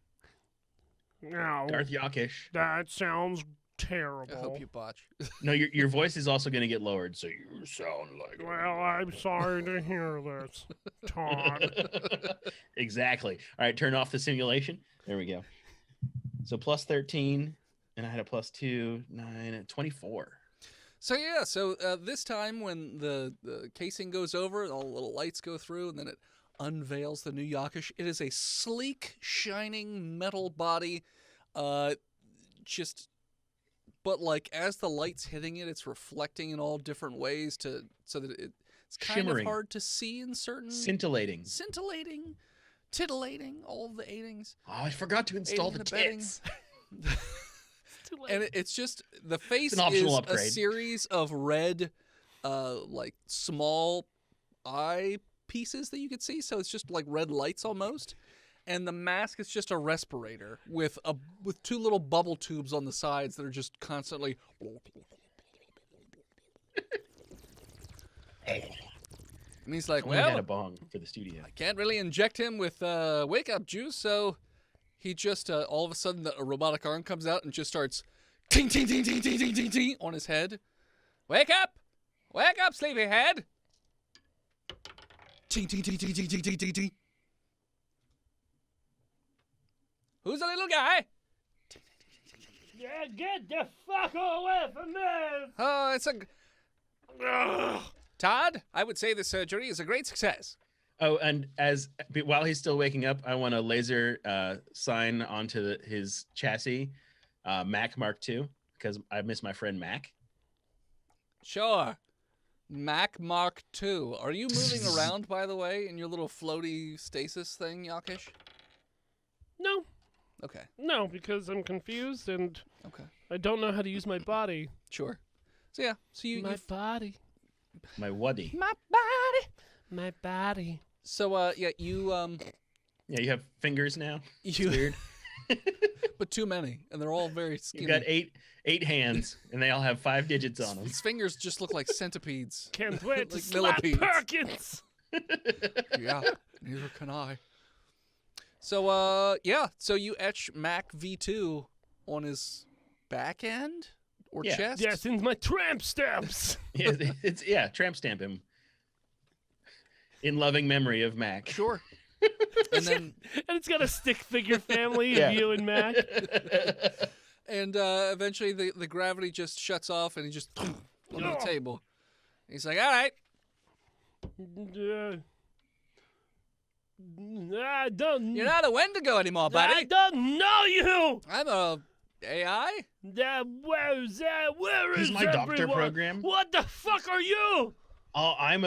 No, Darth Yokkish. that sounds terrible. I hope you botch. No, your voice is also gonna get lowered, so you sound like. Well, I'm sorry to hear this, Todd. Exactly. All right, turn off the simulation. There we go. So plus 13, and I had a plus 2, 9, 24. So yeah, this time when the casing goes over, all the little lights go through, and then it unveils the new Yokkish. It is a sleek, shining metal body, but like as the light's hitting it, it's reflecting in all different ways so that it's kind Shimmering. of hard to see in certain Scintillating. Titillating, all of the aidings. Oh, I forgot to install Aiding the and abetting. tits. And it's just the face an optional is upgrade. a series of red, like small eye pieces that you could see. So it's just like red lights almost. And the mask is just a respirator with two little bubble tubes on the sides that are just constantly. And he's like, We had a well, bong for the studio. I can't really inject him with wake up juice, so he just all of a sudden a robotic arm comes out and just starts ting ting ting ting ting ting ting ting on his head. Wake up, sleepyhead. Ting ting ting ting ting ting ting ting ting. Who's the little guy? Yeah, get the fuck away from me! Oh, it's a Todd. I would say this surgery is a great success. Oh, and while he's still waking up, I want to laser sign onto his chassis, Mac Mark II, because I miss my friend Mac. Sure. Mac Mark II. Are you moving around, by the way, in your little floaty stasis thing, Yokkish? No, Okay. no, because I'm confused and Okay. I don't know how to use my body. Sure. So yeah. So My body. My waddy. my body. My body. So yeah, you Yeah, you have fingers now. It's you weird. but too many, and they're all very skinny. You've got eight hands, and they all have 5 digits on them. His fingers just look like centipedes. Can't wait to Like slap millipedes. Perkins. Yeah, neither can I. So yeah, so you etch Mac V2 on his back end or Yeah. chest? Yes, in my tramp stamps. Yeah, tramp stamp him. In loving memory of Mac. Sure. And then And it's got a stick figure family Yeah. of you and Mac. and eventually the gravity just shuts off and he just on the table. He's like, all right. I don't. You're not a Wendigo anymore, buddy. I don't know you. I'm a AI. Where is He's my doctor everyone? program. What the fuck are you? Oh, I'm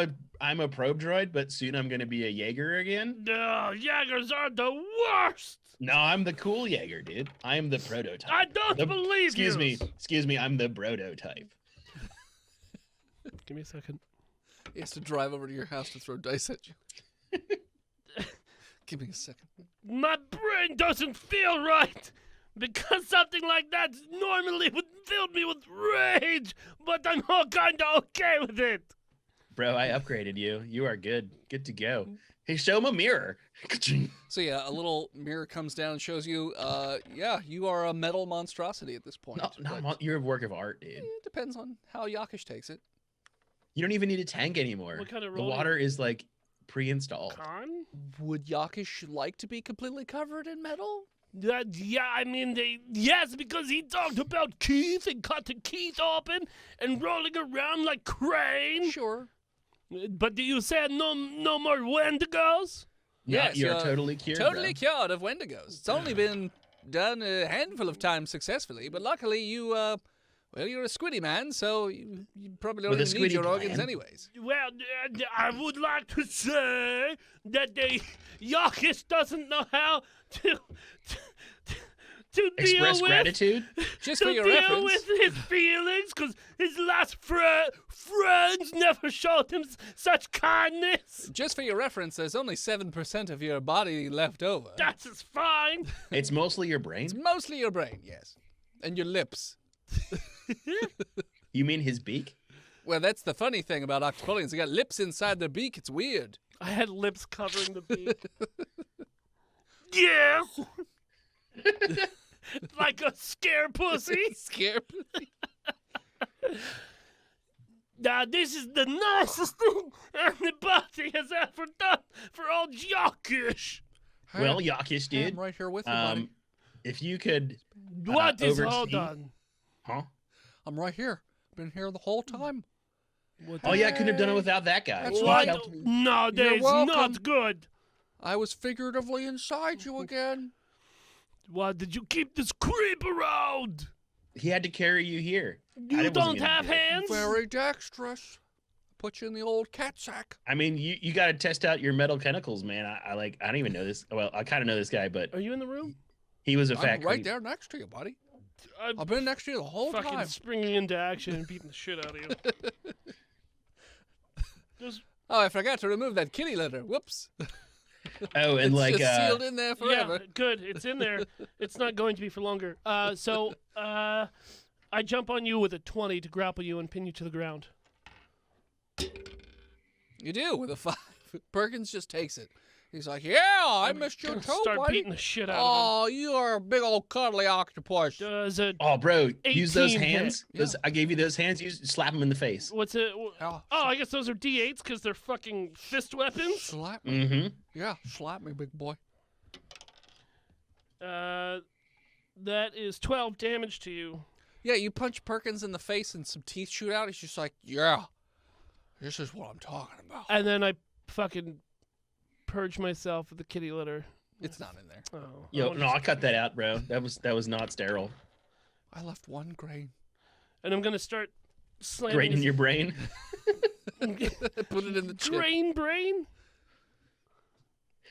a probe droid, but soon I'm gonna be a Jaeger again. No, Jaegers are the worst. No, I'm the cool Jaeger, dude. I am the prototype. I don't believe Excuse you. me. I'm the prototype. Give me a second. He has to drive over to your house to throw dice at you. Give me a second. My brain doesn't feel right. Because something like that normally would fill me with rage, but I'm all kinda okay with it. Bro, I upgraded you. You are good. Good to go. Hey, show him a mirror. So yeah, a little mirror comes down and shows you, yeah, you are a metal monstrosity at this point. No, but you're a work of art, dude. it depends on how Yokkish takes it. You don't even need a tank anymore. What kind of the roll do you- water is like pre-installed. Con? Would Yokkish like to be completely covered in metal? Yeah, I mean, yes, because he talked about Keith and cutting Keith open and rolling around like Crane. Sure. But you said no more Wendigos? Yeah, Yes, you're totally cured. Totally bro. cured of Wendigos. It's only been done a handful of times successfully, but luckily you, well, you're a squiddy man, so you probably don't With a even need squiddy your organs gland? anyways. Well, I would like to say that the Yokkish doesn't know how to Express deal with gratitude. Just to for your deal reference, with his feelings, because his last friends never showed him such kindness. just for your reference, there's only 7% of your body left over. That's just fine. It's mostly your brain. It's mostly your brain, yes, and your lips. You mean his beak? Well, that's the funny thing about octopolians. They got lips inside their beak. It's weird. I had lips covering the beak. Yes. Like a scare pussy. Scared. Now, this is the nicest thing anybody has ever done for old Yokkish. Well, Yokkish, I'm dude. right here with you, buddy. If you could, What is oversee- hold on? huh? I'm right here. Been here the whole time. Oh yeah, I couldn't have done it without that guy. That's He right. helped me. No, that's welcome. not good. I was figuratively inside you again. Why did you keep this creep around? He had to carry you here. You wasn't don't gonna have do it. hands? Very dexterous. Put you in the old cat sack. I mean, you got to test out your metal tentacles, man. I don't even know this. Well, I kind of know this guy, but Are you in the room? he was a I'm fat right creep. there next to you, buddy. I'm I've been next to you the whole fucking time. springing into action and beating the shit out of you. Just Oh, I forgot to remove that kitty litter. Whoops. Oh, and It's like just sealed in there forever. yeah, good. It's in there. It's not going to be for longer. So I jump on you with a 20 to grapple you and pin you to the ground. You do with a 5. Perkins just takes it. He's like, "Yeah, I missed your Gonna toe, start buddy. beating the shit out of Oh, you are a big old cuddly octopus. him. Does it? oh, bro, use those 18 hit. hands. Yeah. Those, I gave you those hands. You slap him in the face. What's it? Oh, Oh, I guess those are D8s because they're fucking fist weapons. slap me. Mm-hmm. Yeah, slap me, big boy. That is 12 damage to you. Yeah, you punch Perkins in the face and some teeth shoot out. He's just like, yeah, this is what I'm talking about. And then I fucking purge myself with the kitty litter. It's not in there. Oh. Yo, no, I cut that out, bro. That was not sterile. I left one grain. And I'm gonna start slamming Great in his your brain. Put it in the chip. drain brain.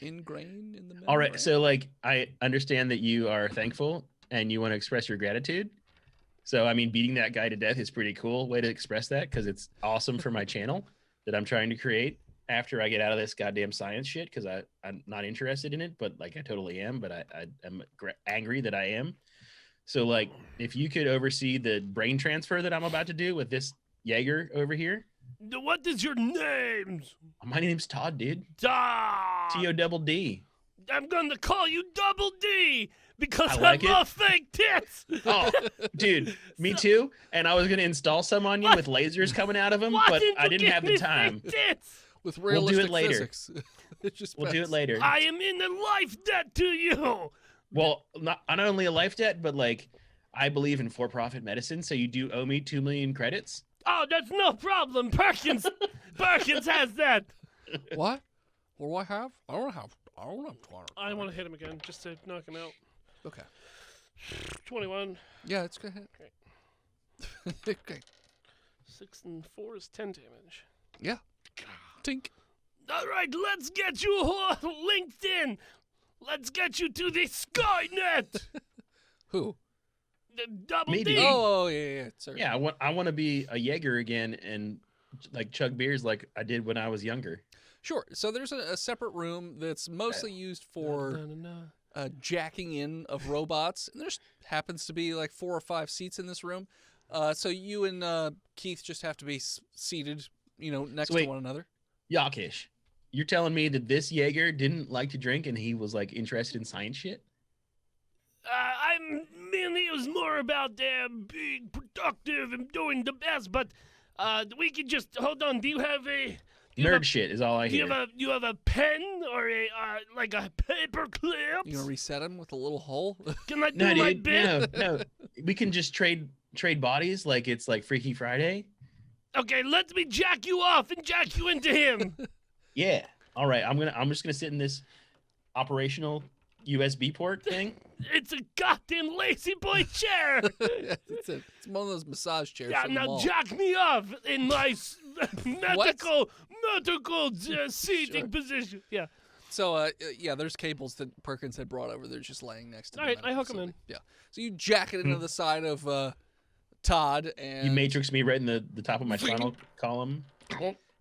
Ingrained in the membrane. All right, so like I understand that you are thankful and you want to express your gratitude. So I mean, beating that guy to death is pretty cool way to express that because it's awesome for my channel that I'm trying to create after I get out of this goddamn science shit because I'm not interested in it, but like I totally am, but I am angry that I am. So like if you could oversee the brain transfer that I'm about to do with this Jaeger over here. What is your name? My name's Todd, dude. Todd. Todd. I'm gonna call you Double D because I I, like it. love fake tits. Oh, dude, me too. And I was gonna install some on you What? with lasers coming out of them, Why but didn't I you didn't give have me the time. fake tits? With We'll do realistic it later. physics. It just We'll do it depends. later. I am in a life debt to you. Well, not only a life debt, but like I believe in for-profit medicine, so you do owe me 2 million credits. Oh, that's no problem. Perkins has that. What? What do I have? I don't have 20. I want to hit him again just to knock him out. Okay. 21. Yeah, it's gonna hit. Okay. 6 and 4 is 10 damage. Yeah. Tink. All right, let's get you linked in. Let's get you to the Skynet. Who? The Double Me, D. dude. Oh, yeah. Sorry. Yeah, I want to be a Jaeger again and like chug beers like I did when I was younger. Sure. So there's a separate room that's mostly used for jacking in of robots. And there's happens to be like 4 or 5 seats in this room. So you and Keith just have to be seated, next So wait. to one another. Yokkish, you're telling me that this Jaeger didn't like to drink and he was like interested in science shit? I'm mainly it was more about being productive and doing the best, but we could just hold on. Do you have a Nerd shit is all I do you hear. have a pen or a like a paper clip? You gonna reset him with a little hole? Can I do No, my dude, bit? no. We can just trade bodies like it's like Freaky Friday. Okay, let me jack you off and jack you into him. Yeah. All right. I'm just gonna sit in this operational USB port thing? It's a goddamn lazy boy chair. It's one of those massage chairs. Yeah, from the now mall. jack me off in my medical seating Sure. position. Yeah. So, yeah, there's cables that Perkins had brought over. They're just laying next to the All right, medical I hook 'em facility. in. Yeah. So you jack it into the side of Todd, and You matrix me right in the top of my spinal column.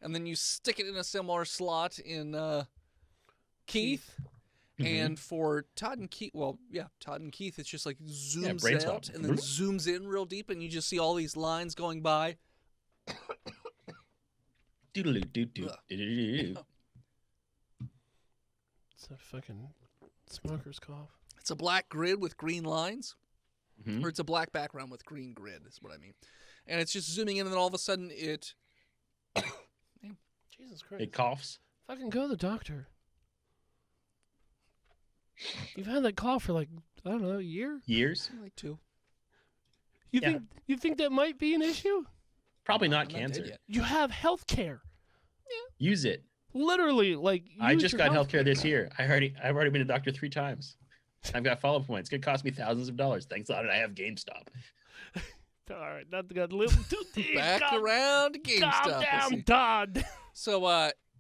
and then you stick it in a similar slot in Keith. And for Todd and Keith, Todd and Keith, it's just like zooms brain out swap. and then zooms in real deep, and you just see all these lines going by. Doodaloo-doo-doo. It's a fucking smoker's cough. It's a black grid with green lines, Mhm. or it's a black background with green grid, is what I mean. And it's just zooming in, and then all of a sudden it. Jesus Christ. It coughs. Fucking go to the doctor. You've had that cough for like, I don't know, a year? Years. Like 2. You think that might be an issue? Probably not I'm not dead cancer. yet. You have health care. Use it. Literally, like I use just your got healthcare this year. I've already been to doctor 3 times. I've got follow-up points. It's gonna cost me thousands of dollars. Thanks a lot. I have GameStop. All right, not got a little too deep. Back Calm- around to GameStop. Calm Let's down, see. Todd. So,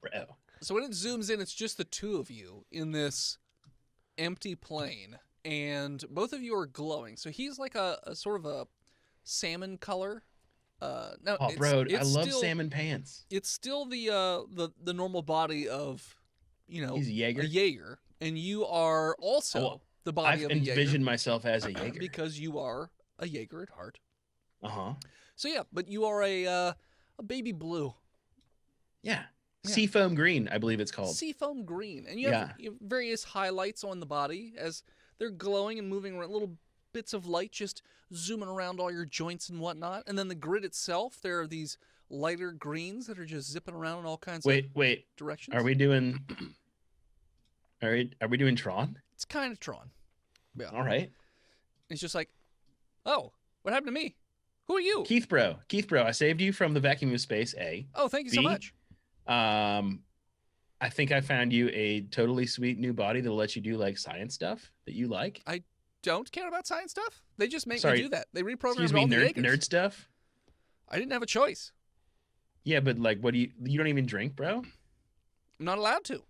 Bro. so when it zooms in, it's just the two of you in this empty plane, and both of you are glowing. So he's like a sort of a salmon color. No, Oh, it's, bro, I it's love still, salmon pants. It's still the normal body of, He's a Jaeger. a Jaeger, and you are also Oh, the body I've of a Jaeger envisioned myself as a Jaeger. because you are a Jaeger at heart. Uh-huh. So yeah, but you are a baby blue. Yeah. Yeah. Seafoam green, I believe it's called. Seafoam green, and you have various highlights on the body as they're glowing and moving around, little bits of light just zooming around all your joints and whatnot. And then the grid itself, there are these lighter greens that are just zipping around in all kinds of Wait. directions. Are we doing Tron? It's kind of Tron. Yeah. All right. It's just like, oh, what happened to me? Who are you? Keith bro, I saved you from the vacuum of space, A. Oh, thank you so B? much. I think I found you a totally sweet new body that'll let you do like science stuff that you like. Don't care about science stuff. They just make Sorry. me do that. They reprogrammed Excuse me, all the nerd Jaegers. stuff. I didn't have a choice. Yeah, but like, what do you don't even drink, bro? I'm not allowed to.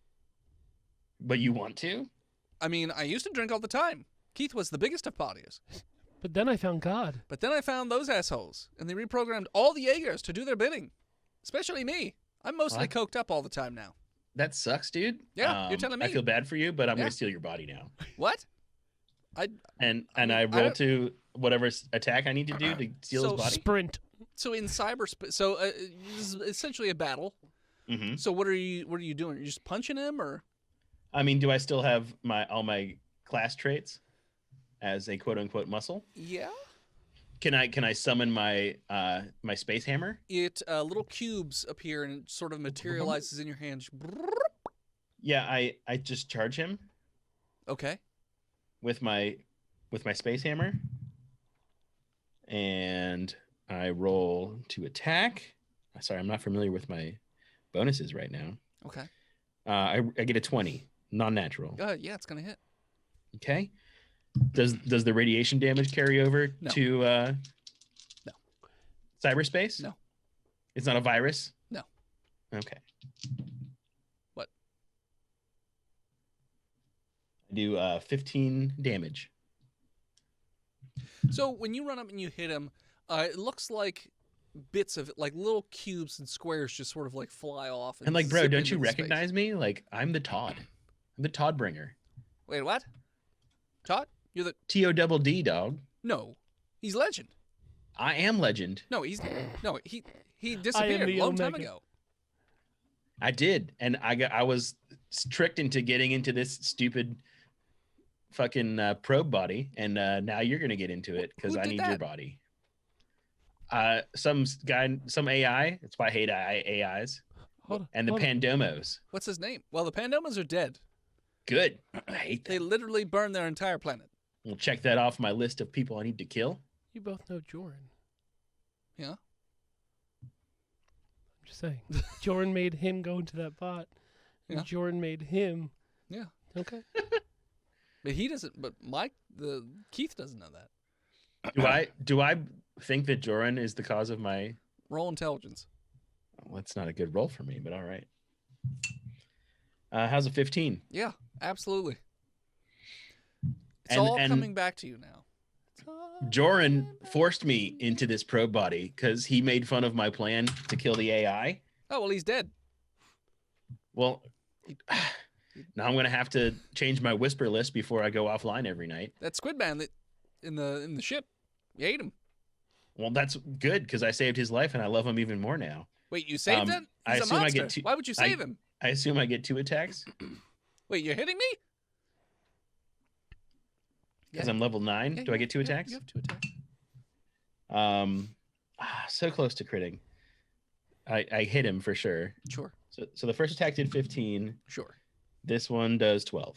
But you want to? I mean, I used to drink all the time. Keith was the biggest of partiers. But then I found God. But then I found those assholes, and they reprogrammed all the Jaegers to do their bidding. Especially me. I'm mostly What? coked up all the time now. That sucks, dude. Yeah, you're telling me. I feel bad for you, but I'm Yeah. gonna steal your body now. What? And mean, I I roll don't- to whatever attack I need to do to steal So his body. Sprint. So in cyberspace, this is essentially a battle. Mm-hmm. So what are you doing? Are you just punching him, or? I mean, do I still have all my class traits as a quote unquote muscle? Yeah. Can I summon my my space hammer? It little cubes appear and it sort of materializes in your hand. Yeah, I just charge him Okay. with my space hammer, and I roll to attack. Sorry, I'm not familiar with my bonuses right now. Okay. I get a 20, non-natural. Yeah, it's gonna hit. Okay. Does the radiation damage carry over No. to No. cyberspace? No. It's not a virus? No. Okay. What? I do 15 damage. So when you run up and you hit him, it looks like bits of it, like little cubes and squares, just sort of like fly off. And like, bro, zip don't into you the space. recognize me? Like, I'm the Todd. I'm the Todd bringer. Wait, what? Todd? You're the TODD, dog. no. He's Legend. I am legend. No, he disappeared a long time Omega. ago. I did, and I was tricked into getting into this stupid fucking probe body, and now you're gonna get into it because Who I did need your that? body. Some guy, some AI. That's why I hate AIs. Hold on. And the hold on. Pandomos. What's his name? Well, the Pandomas are dead. Good. I hate They them. literally burned their entire planet. We'll check that off my list of people I need to kill. You both know Joran. Yeah. I'm just saying. Joran made him go into that bot. And Yeah. Joran made him. Yeah. Okay. But he doesn't. But Keith doesn't know that. Do I think that Joran is the cause of my? Roll intelligence. Well, that's not a good roll for me, but all right. How's a 15? Yeah, absolutely. It's And- all and- coming back to you now. Joran forced me into this probe body because he made fun of my plan to kill the AI. Oh well, he's dead. Well, now I'm gonna have to change my whisper list before I go offline every night. That squid man that in the ship, you ate him. Well, that's good because I saved his life and I love him even more now. Wait, you saved him? I He's a assume I monster. get two- Why would you save him? I assume I get 2 attacks Wait, you're hitting me? because I'm level 9. Yeah, Do I get 2 yeah, attacks? You have 2 attacks. So close to critting. I hit him for sure. Sure, So the first attack did 15. sure. This one does 12.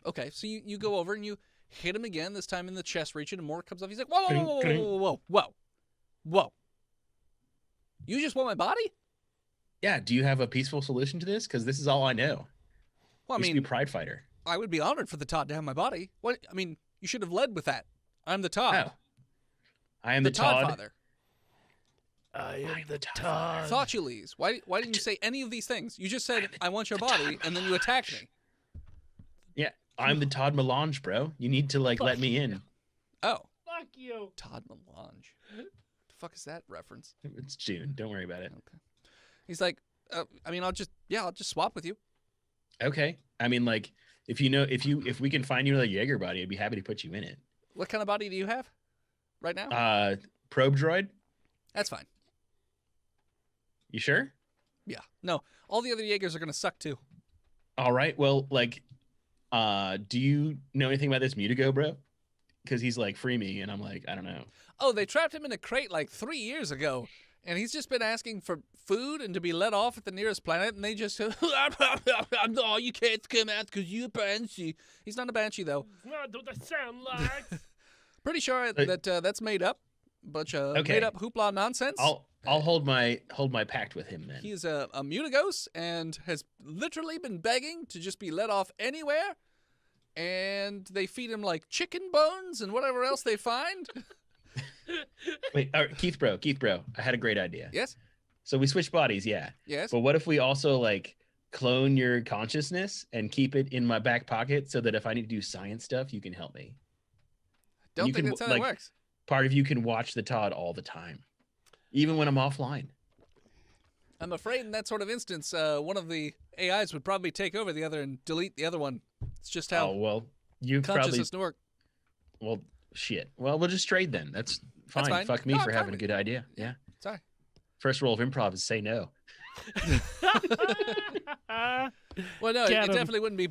Okay, so you go over and you hit him again. This time in the chest region, and more comes off. He's like, whoa, whoa, whoa, whoa, whoa, whoa, whoa, whoa! You just want my body? Yeah. Do you have a peaceful solution to this? Because this is all I know. Well, I Used to mean, be Pride Fighter. I would be honored for the Todd to have my body. What? I mean, you should have led with that. I'm the Todd. Oh. I am the Todd. Toddfather. I am the Todd. Thoughtulese. Why didn't you say any of these things? You just said, I want your body, and then you attacked me. Yeah. I'm the Todd Melange, bro. You need to let me in. Oh, Fuck you. Todd Melange. The fuck is that reference? It's June. Don't worry about it. Okay. He's like, I mean, I'll just swap with you. Okay. I mean, if we can find you another Jaeger body, I'd be happy to put you in it. What kind of body do you have right now? Probe droid. That's fine. You sure? Yeah. No, all the other Jaegers are gonna suck too. All right. Well, do you know anything about this Mutigo, bro? Because he's like, free me, and I'm like, I don't know. Oh, they trapped him in a crate like 3 years ago, and he's just been asking for food and to be let off at the nearest planet, and they just said, no, you can't come out because you're a banshee. He's not a banshee, though. Not what I sound like. Pretty sure that that's made up. Bunch of Okay. made up hoopla nonsense. I'll hold my pact with him then. He is a Mutigos and has literally been begging to just be let off anywhere. And they feed him like chicken bones and whatever else they find. Wait, all right, Keith, bro, I had a great idea. Yes? So we switch bodies, yeah. Yes? But what if we also clone your consciousness and keep it in my back pocket so that if I need to do science stuff, you can help me. Don't you think can, that's how that works. Part of you can watch the Todd all the time, even when I'm offline. I'm afraid in that sort of instance, one of the AIs would probably take over the other and delete the other one. It's just how Oh well, you probably consciousness work. well shit. Well, we'll just trade then. That's fine. fine. Fuck me No, for I'm having fine a with good idea. Yeah. Sorry. First rule of improv is say no. Well, no, it Get 'em. definitely wouldn't be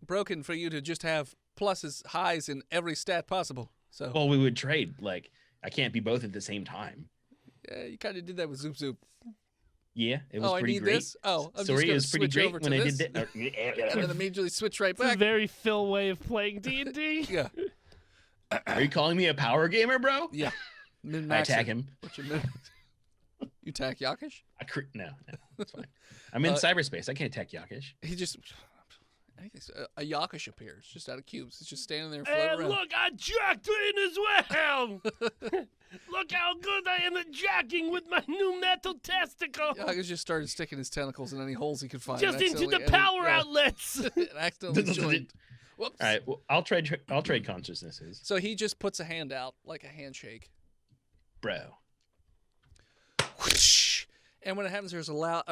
broken for you to just have pluses, highs in every stat possible. So Well, we would trade. I can't be both at the same time. you kind of did that with Zoop Zoop. Yeah, it was Oh, I pretty need great. this? Oh, I'm Story just is gonna pretty switch great over when to I this. did that. And then immediately switch right It's a back. very Phil way of playing D&D. Yeah. Are you calling me a power gamer, bro? Yeah. I Min-maxer. attack him. What's your min- You attack Yokkish? No, that's fine. I'm in cyberspace. I can't attack Yokkish. He just... I think a Yokkish appears just out of cubes. It's just standing there And floating around. look, I jacked in as well. Look how good I am at jacking with my new metal testicle. Yokkish just started sticking his tentacles in any holes he could find. Just and into the accidentally power ended- outlets. and accidentally joined. Whoops. All right, well, I'll trade consciousnesses, So he just puts a hand out like a handshake. bro. Whoosh. And when it happens, there's a loud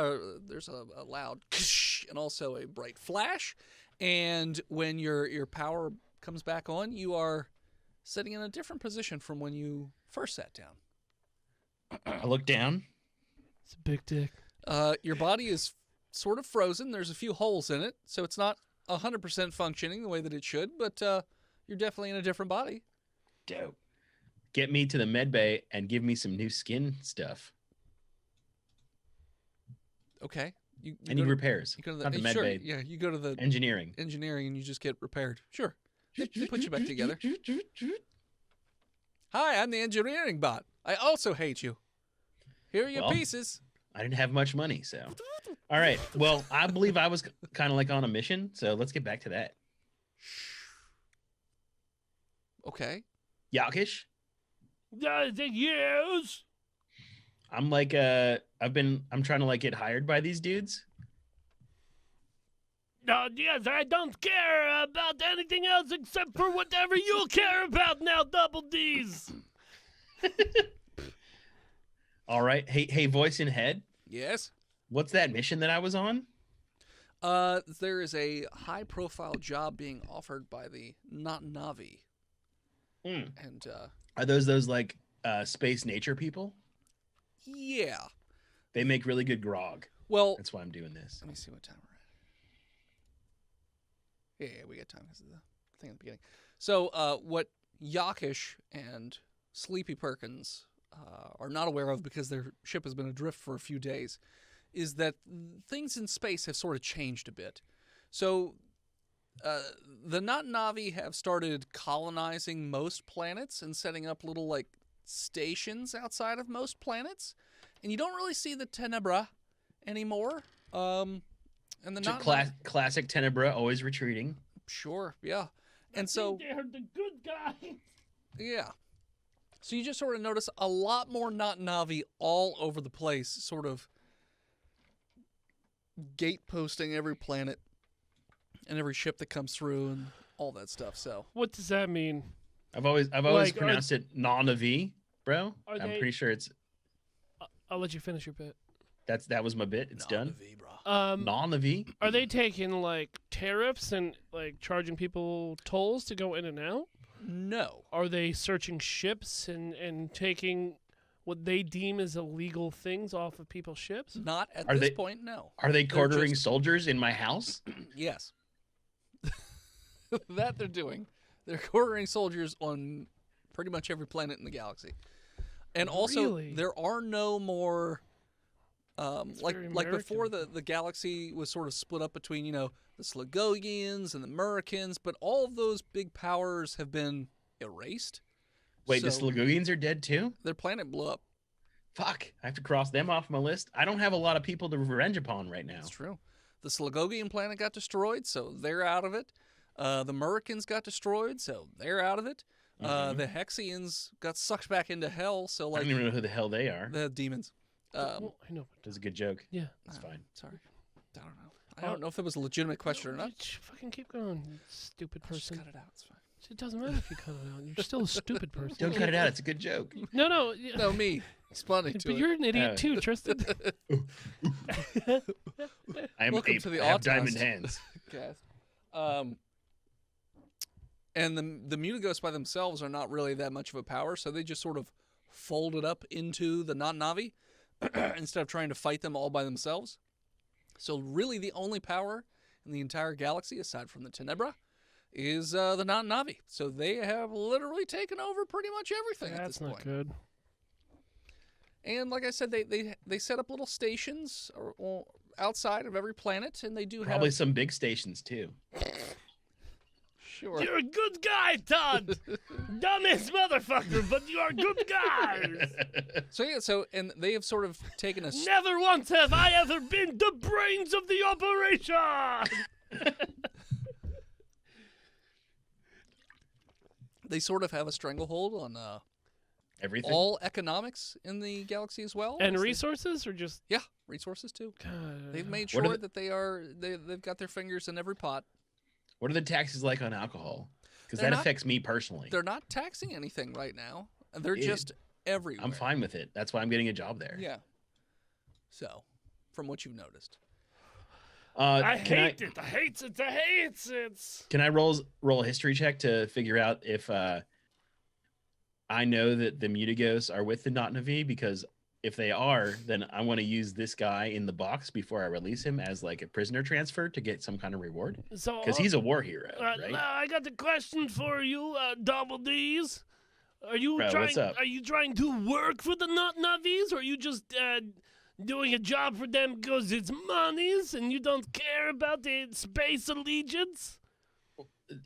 whoosh and also a bright flash. And when your power comes back on, you are sitting in a different position from when you first sat down. I look down. It's a big dick. Your body is sort of frozen. There's a few holes in it, so it's not 100% functioning the way that it should. But you're definitely in a different body. Dope. Get me to the med bay and give me some new skin stuff. Okay. You I need go to- repairs. You go to the, Not the med sure, bay. yeah. You go to the Engineering. engineering and you just get repaired. Sure. They put you back together. Hi, I'm the engineering bot. I also hate you. Here are your Well, pieces. I didn't have much money, so. All right. Well, I believe I was kind of on a mission, so let's get back to that. Okay. Yokkish. Yes. I'm like I'm trying to like get hired by these dudes. Yes, I don't care about anything else except for whatever you care about now, Double D's. All right. Hey, voice in head. Yes. What's that mission that I was on? There is a high-profile job being offered by the Not Navi, and Are those like space nature people? yeah. They make really good grog. Well, That's why I'm doing this. let me see what time we're at. Yeah, we got time because of the thing at the beginning. So, what Yokkish and Sleepy Perkins are not aware of because their ship has been adrift for a few days is that things in space have sort of changed a bit. So, the Not Navi have started colonizing most planets and setting up little, like, stations outside of most planets. And you don't really see the Tenebra anymore. And the Not Classic Tenebra, always retreating. Sure, yeah. And so They're the good guys. yeah. So you just sort of notice a lot more Not Navi all over the place, sort of gate posting every planet and every ship that comes through and all that stuff. So What does that mean? I've always Like, pronounced it non-a-V, bro. Are I'm they- pretty sure it's I'll let you finish your bit. that was my bit. It's done. Navi, bro. Non-a-V. Are they taking like tariffs and like charging people tolls to go in and out? No. Are they searching ships and taking what they deem as illegal things off of people's ships? Not at Are this they- point, no. Are they They're quartering just- soldiers in my house? Yes. That they're doing. They're quartering soldiers on pretty much every planet in the galaxy. And also, Really? there are no more... like very before American. the galaxy was sort of split up between, the Slagogians and the Murricans, but all of those big powers have been erased. Wait, the So Slagogians are dead too? their planet blew up. Fuck, I have to cross them off my list. I don't have a lot of people to revenge upon right now. That's true. The Slagogian planet got destroyed, so they're out of it. The Murricans got destroyed, so they're out of it. The Hexians got sucked back into hell, so I like don't even know who the hell they are. the demons. Well, I know. That's a good joke. Yeah. That's fine. Sorry. I don't know. I don't know if that was a legitimate question or not. Just fucking keep going, you stupid Just person. cut it out. It's fine. It doesn't matter if you cut it out. You're still a stupid person. Don't cut it out. It's a good joke. No. No, me. Responding to But it. you're an idiot Oh. too, Tristan. I am Welcome ape. to the I have Autost. diamond hands. Cast. And the Mutigos by themselves are not really that much of a power, so they just sort of folded up into the Not Navi instead of trying to fight them all by themselves. So really the only power in the entire galaxy, aside from the Tenebra, is the Not Navi. So they have literally taken over pretty much everything at this That's not point. good. And like I said, they set up little stations or outside of every planet, and they do Probably have... some big stations too. Sure. You're a good guy, Todd. Dumbest motherfucker, but you are good guys. And they have sort of taken a... Never once have I ever been the brains of the operation. They sort of have a stranglehold on Everything. all economics in the galaxy as well. And As they- resources or just Yeah, resources too. God. They've made What are sure the- that they've got their fingers in every pot. What are the taxes like on alcohol? Because They're that not- affects me personally. They're not taxing anything right now. They're Dude, just everywhere. I'm fine with it. That's why I'm getting a job there. Yeah. So, from what you've noticed. I hate it. I hate it. I hate it. Can I roll a history check to figure out if I know that the Mutigos are with the Not Navi? Because if they are, then I want to use this guy in the box before I release him as like a prisoner transfer to get some kind of reward. So, Because he's a war hero, right? now I got a question for you, Double D's. Are you Bro, trying? what's up? Are you trying to work for the Not Navis, or are you just doing a job for them because it's monies and you don't care about the space allegiance?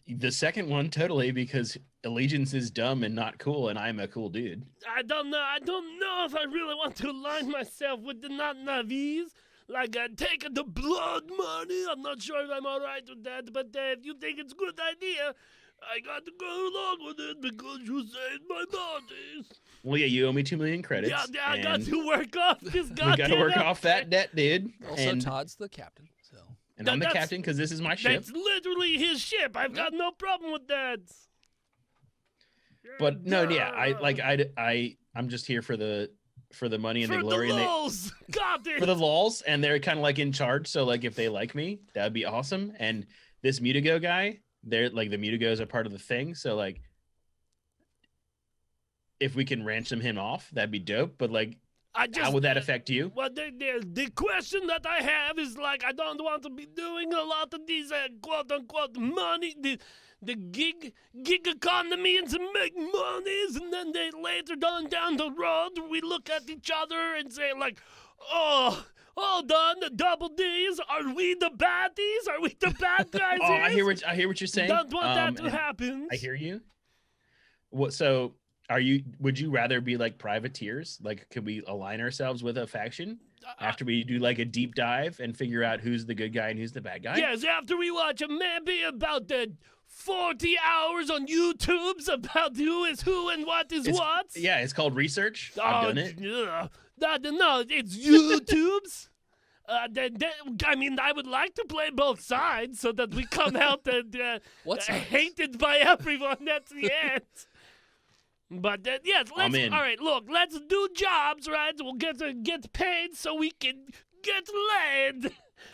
The second one, totally, because allegiance is dumb and not cool, and I'm a cool dude. I don't know. I don't know if I really want to align myself with the Not Navis. Like taking the blood money. I'm not sure if I'm all right with that. But if you think it's a good idea, I got to go along with it because you saved my bodies. Well, yeah, you owe me 2 million credits. Yeah, I got to work off this We goddamn got to work outfit. off that debt, dude. Also, and Todd's the captain. So I'm the That's- captain because this is my ship. That's literally his ship. I've got no problem with that. But no, yeah, I'm just here for the money and the For glory, the and lulz. God damn. for the lols, and they're kind of like in charge. So like, if they like me, that'd be awesome. And this Mutigo guy, they're like, the Mutigos are part of the thing. So like, if we can ransom him off, that'd be dope. But like, how would that affect you? Well, the question that I have is like, I don't want to be doing a lot of these quote unquote money, the gig economy and to make monies, and then they later down the road we look at each other and say like, oh, hold on, the double D's, are we the baddies? Are we the bad guys? Oh, here? I hear what you're saying. Don't want that to and happen. I hear you. What? So would you rather be like privateers? Like, could we align ourselves with a faction after we do like a deep dive and figure out who's the good guy and who's the bad guy? Yes, after we watch maybe about the 40 hours on YouTube's about who is who and what is what. Yeah, it's called research. I've done it. No, it's YouTube's. I mean, I would like to play both sides so that we come out What sides? hated by everyone at the end. But yes, I'm in. all right. Look, let's do jobs, right? We'll get paid so we can get laid,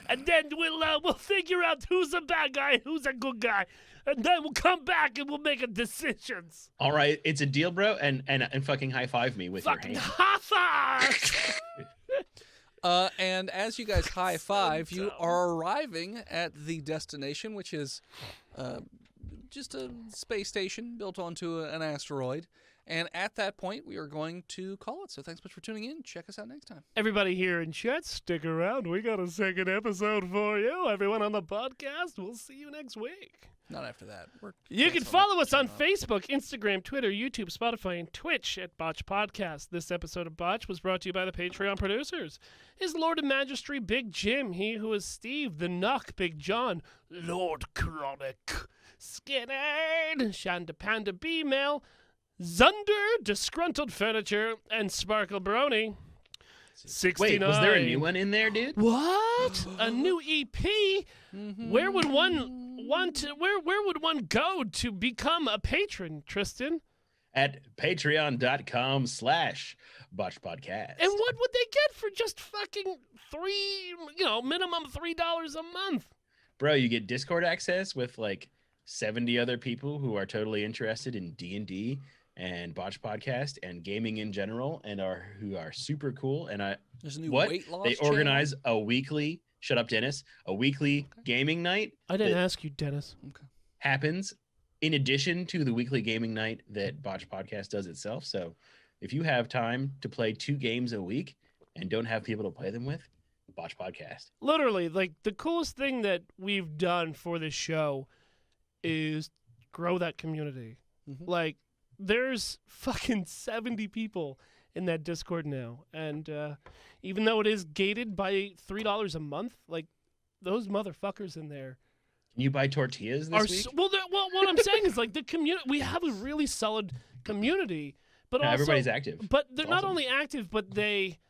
and then we'll figure out who's a bad guy, and who's a good guy, and then we'll come back and we'll make a decisions. All right, it's a deal, bro. And fucking high five me with Fucking your hand. high five. and as you guys high five, you are arriving at the destination, which is just a space station built onto an asteroid. And at that point, we are going to call it. So thanks much for tuning in. Check us out next time. Everybody here in chat, stick around. We got a second episode for you. Everyone on the podcast, we'll see you next week. Not after that. You can follow us on Facebook, Instagram, Twitter, YouTube, Spotify, and Twitch at Botched Podcast. This episode of Botch was brought to you by the Patreon producers. His Lord of Majesty, Big Jim. He who is Steve, the Knock, Big John, Lord Chronic, Skinner, Shanda Panda B-Mail, Zunder, Disgruntled Furniture, and Sparkle Brony. 69. Wait, was there a new one in there, dude? What? A new EP? Where would one want to? Where would one go to become a patron, Tristan? At patreon.com/Botched Podcast. And what would they get for just fucking minimum $3 a month? Bro, you get Discord access with like 70 other people who are totally interested in D&D and Botched Podcast and gaming in general, and who are super cool. And There's a new weight loss they channel. organize a weekly. Shut up, Dennis. A weekly gaming night. I didn't that ask you, Dennis. happens in addition to the weekly gaming night that Botched Podcast does itself. So if you have time to play 2 games a week and don't have people to play them with, Botched Podcast. Literally, like the coolest thing that we've done for this show is grow that community. Like, there's fucking 70 people in that Discord now, and even though it is gated by $3 a month, like those motherfuckers in there Can you buy tortillas this week? well, what I'm saying is like the community. We have a really solid community, but Yeah, also everybody's active. But they're It's not awesome. only active, but they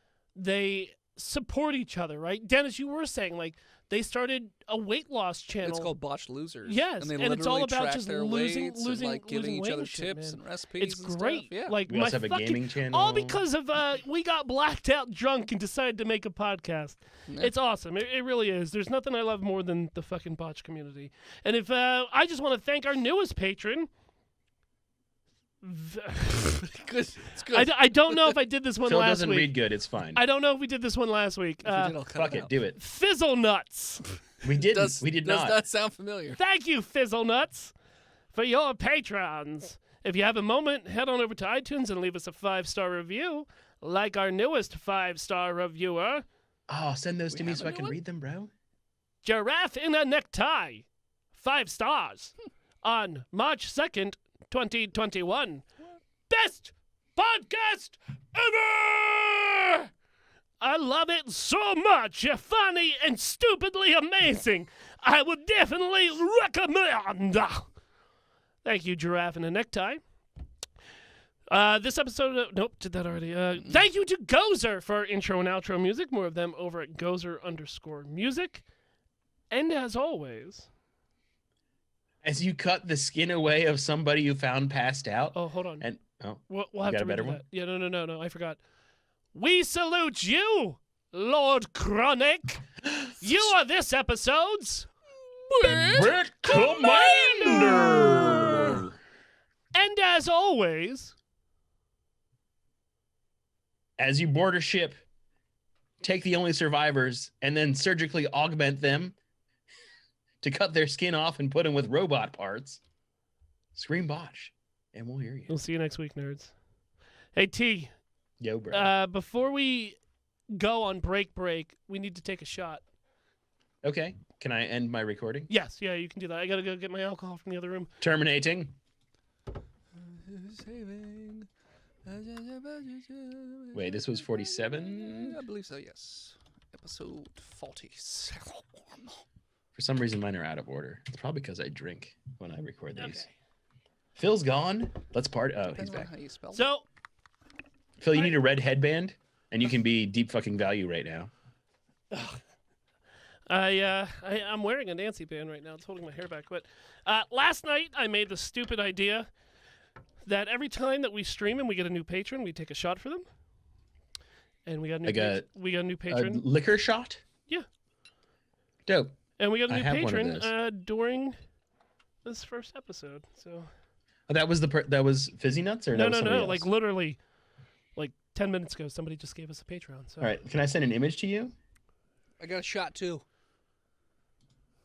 support each other, right? Dennis, you were saying like they started a weight loss channel. It's called Botched Losers. Yes, and, they and it's all literally about track just their losing weights and, like, giving each weight other and shit, tips man. and recipes. It's and great. Stuff. Yeah. Like We my also have a fucking, gaming channel. all because of we got blacked out drunk and decided to make a podcast. Yeah. It's awesome. It really is. There's nothing I love more than the fucking Botch community. And if I just want to thank our newest patron. Good. It's good. I don't know if I did this one Phil last doesn't week. read good. It's fine. I don't know if we did this one last week. If you did, I'll cut Fuck it it. out. Do it. Fizzle nuts. We didn't. We did Does not. that sound familiar? Thank you, Fizzle Nuts, for your patrons. If you have a moment, head on over to iTunes and leave us a 5-star review, like our newest 5-star reviewer, Oh, send those to We me have so a I new can one? read them, bro. Giraffe in a Necktie. 5 stars. On March 2nd, 2021. Best podcast ever! I love it so much. You're funny and stupidly amazing. I would definitely recommend. Thank you, Giraffe and a Necktie. This episode, nope, did that already. Thank you to Gozer for our intro and outro music. More of them over at Gozer_music. And as always, As you cut the skin away of somebody you found passed out. oh, hold on. And We'll you have got to a better redo one? that. Yeah, no, I forgot. We salute you, Lord Chronic. You are this episode's Brett Commander. And as always, As you board a ship, take the only survivors and then surgically augment them to cut their skin off and put them with robot parts. Scream Botch, and we'll hear you. we'll see you next week, nerds. Hey, T, Yo, bro. before we go on break, we need to take a shot. Okay, can I end my recording? Yes, yeah, you can do that. I gotta go get my alcohol from the other room. Terminating. Wait, this was 47? I believe so, yes. Episode 47. For some reason, mine are out of order. It's probably because I drink when I record these. Okay. Phil's gone. Let's party. Oh, he's Depends on back. how you spell it. So, Phil, you need a red headband, and you can be deep fucking value right now. I'm wearing a Nancy band right now. It's holding my hair back. But last night I made the stupid idea that every time that we stream and we get a new patron, we take a shot for them. And we got a new we got a new A patron. liquor shot? Yeah. Dope. And we got a I new have one of patron those. during this first episode. So Oh, that was that was Fizzy Nuts, or no, that was somebody like else? literally, like 10 minutes ago, somebody just gave us a Patreon. So All right, can I send an image to you? I got a shot too.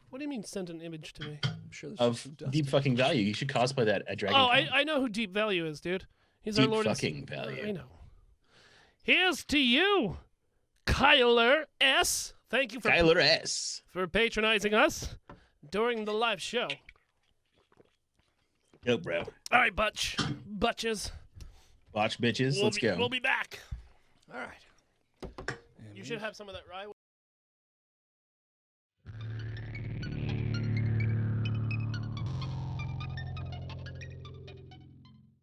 what do you mean send an image to me? I'm sure there's Of some dust deep in fucking value. You should cosplay that at Dragon. Oh, I know who Deep Value is, dude. He's our Deep Lord. fucking value. I know. Here's to you, Kyler S. Thank you for Skylar S. patronizing us during the live show. Yo, bro. All right, Butches. Watch, bitches. Let's go. We'll be back. All right. You should have some of that rye.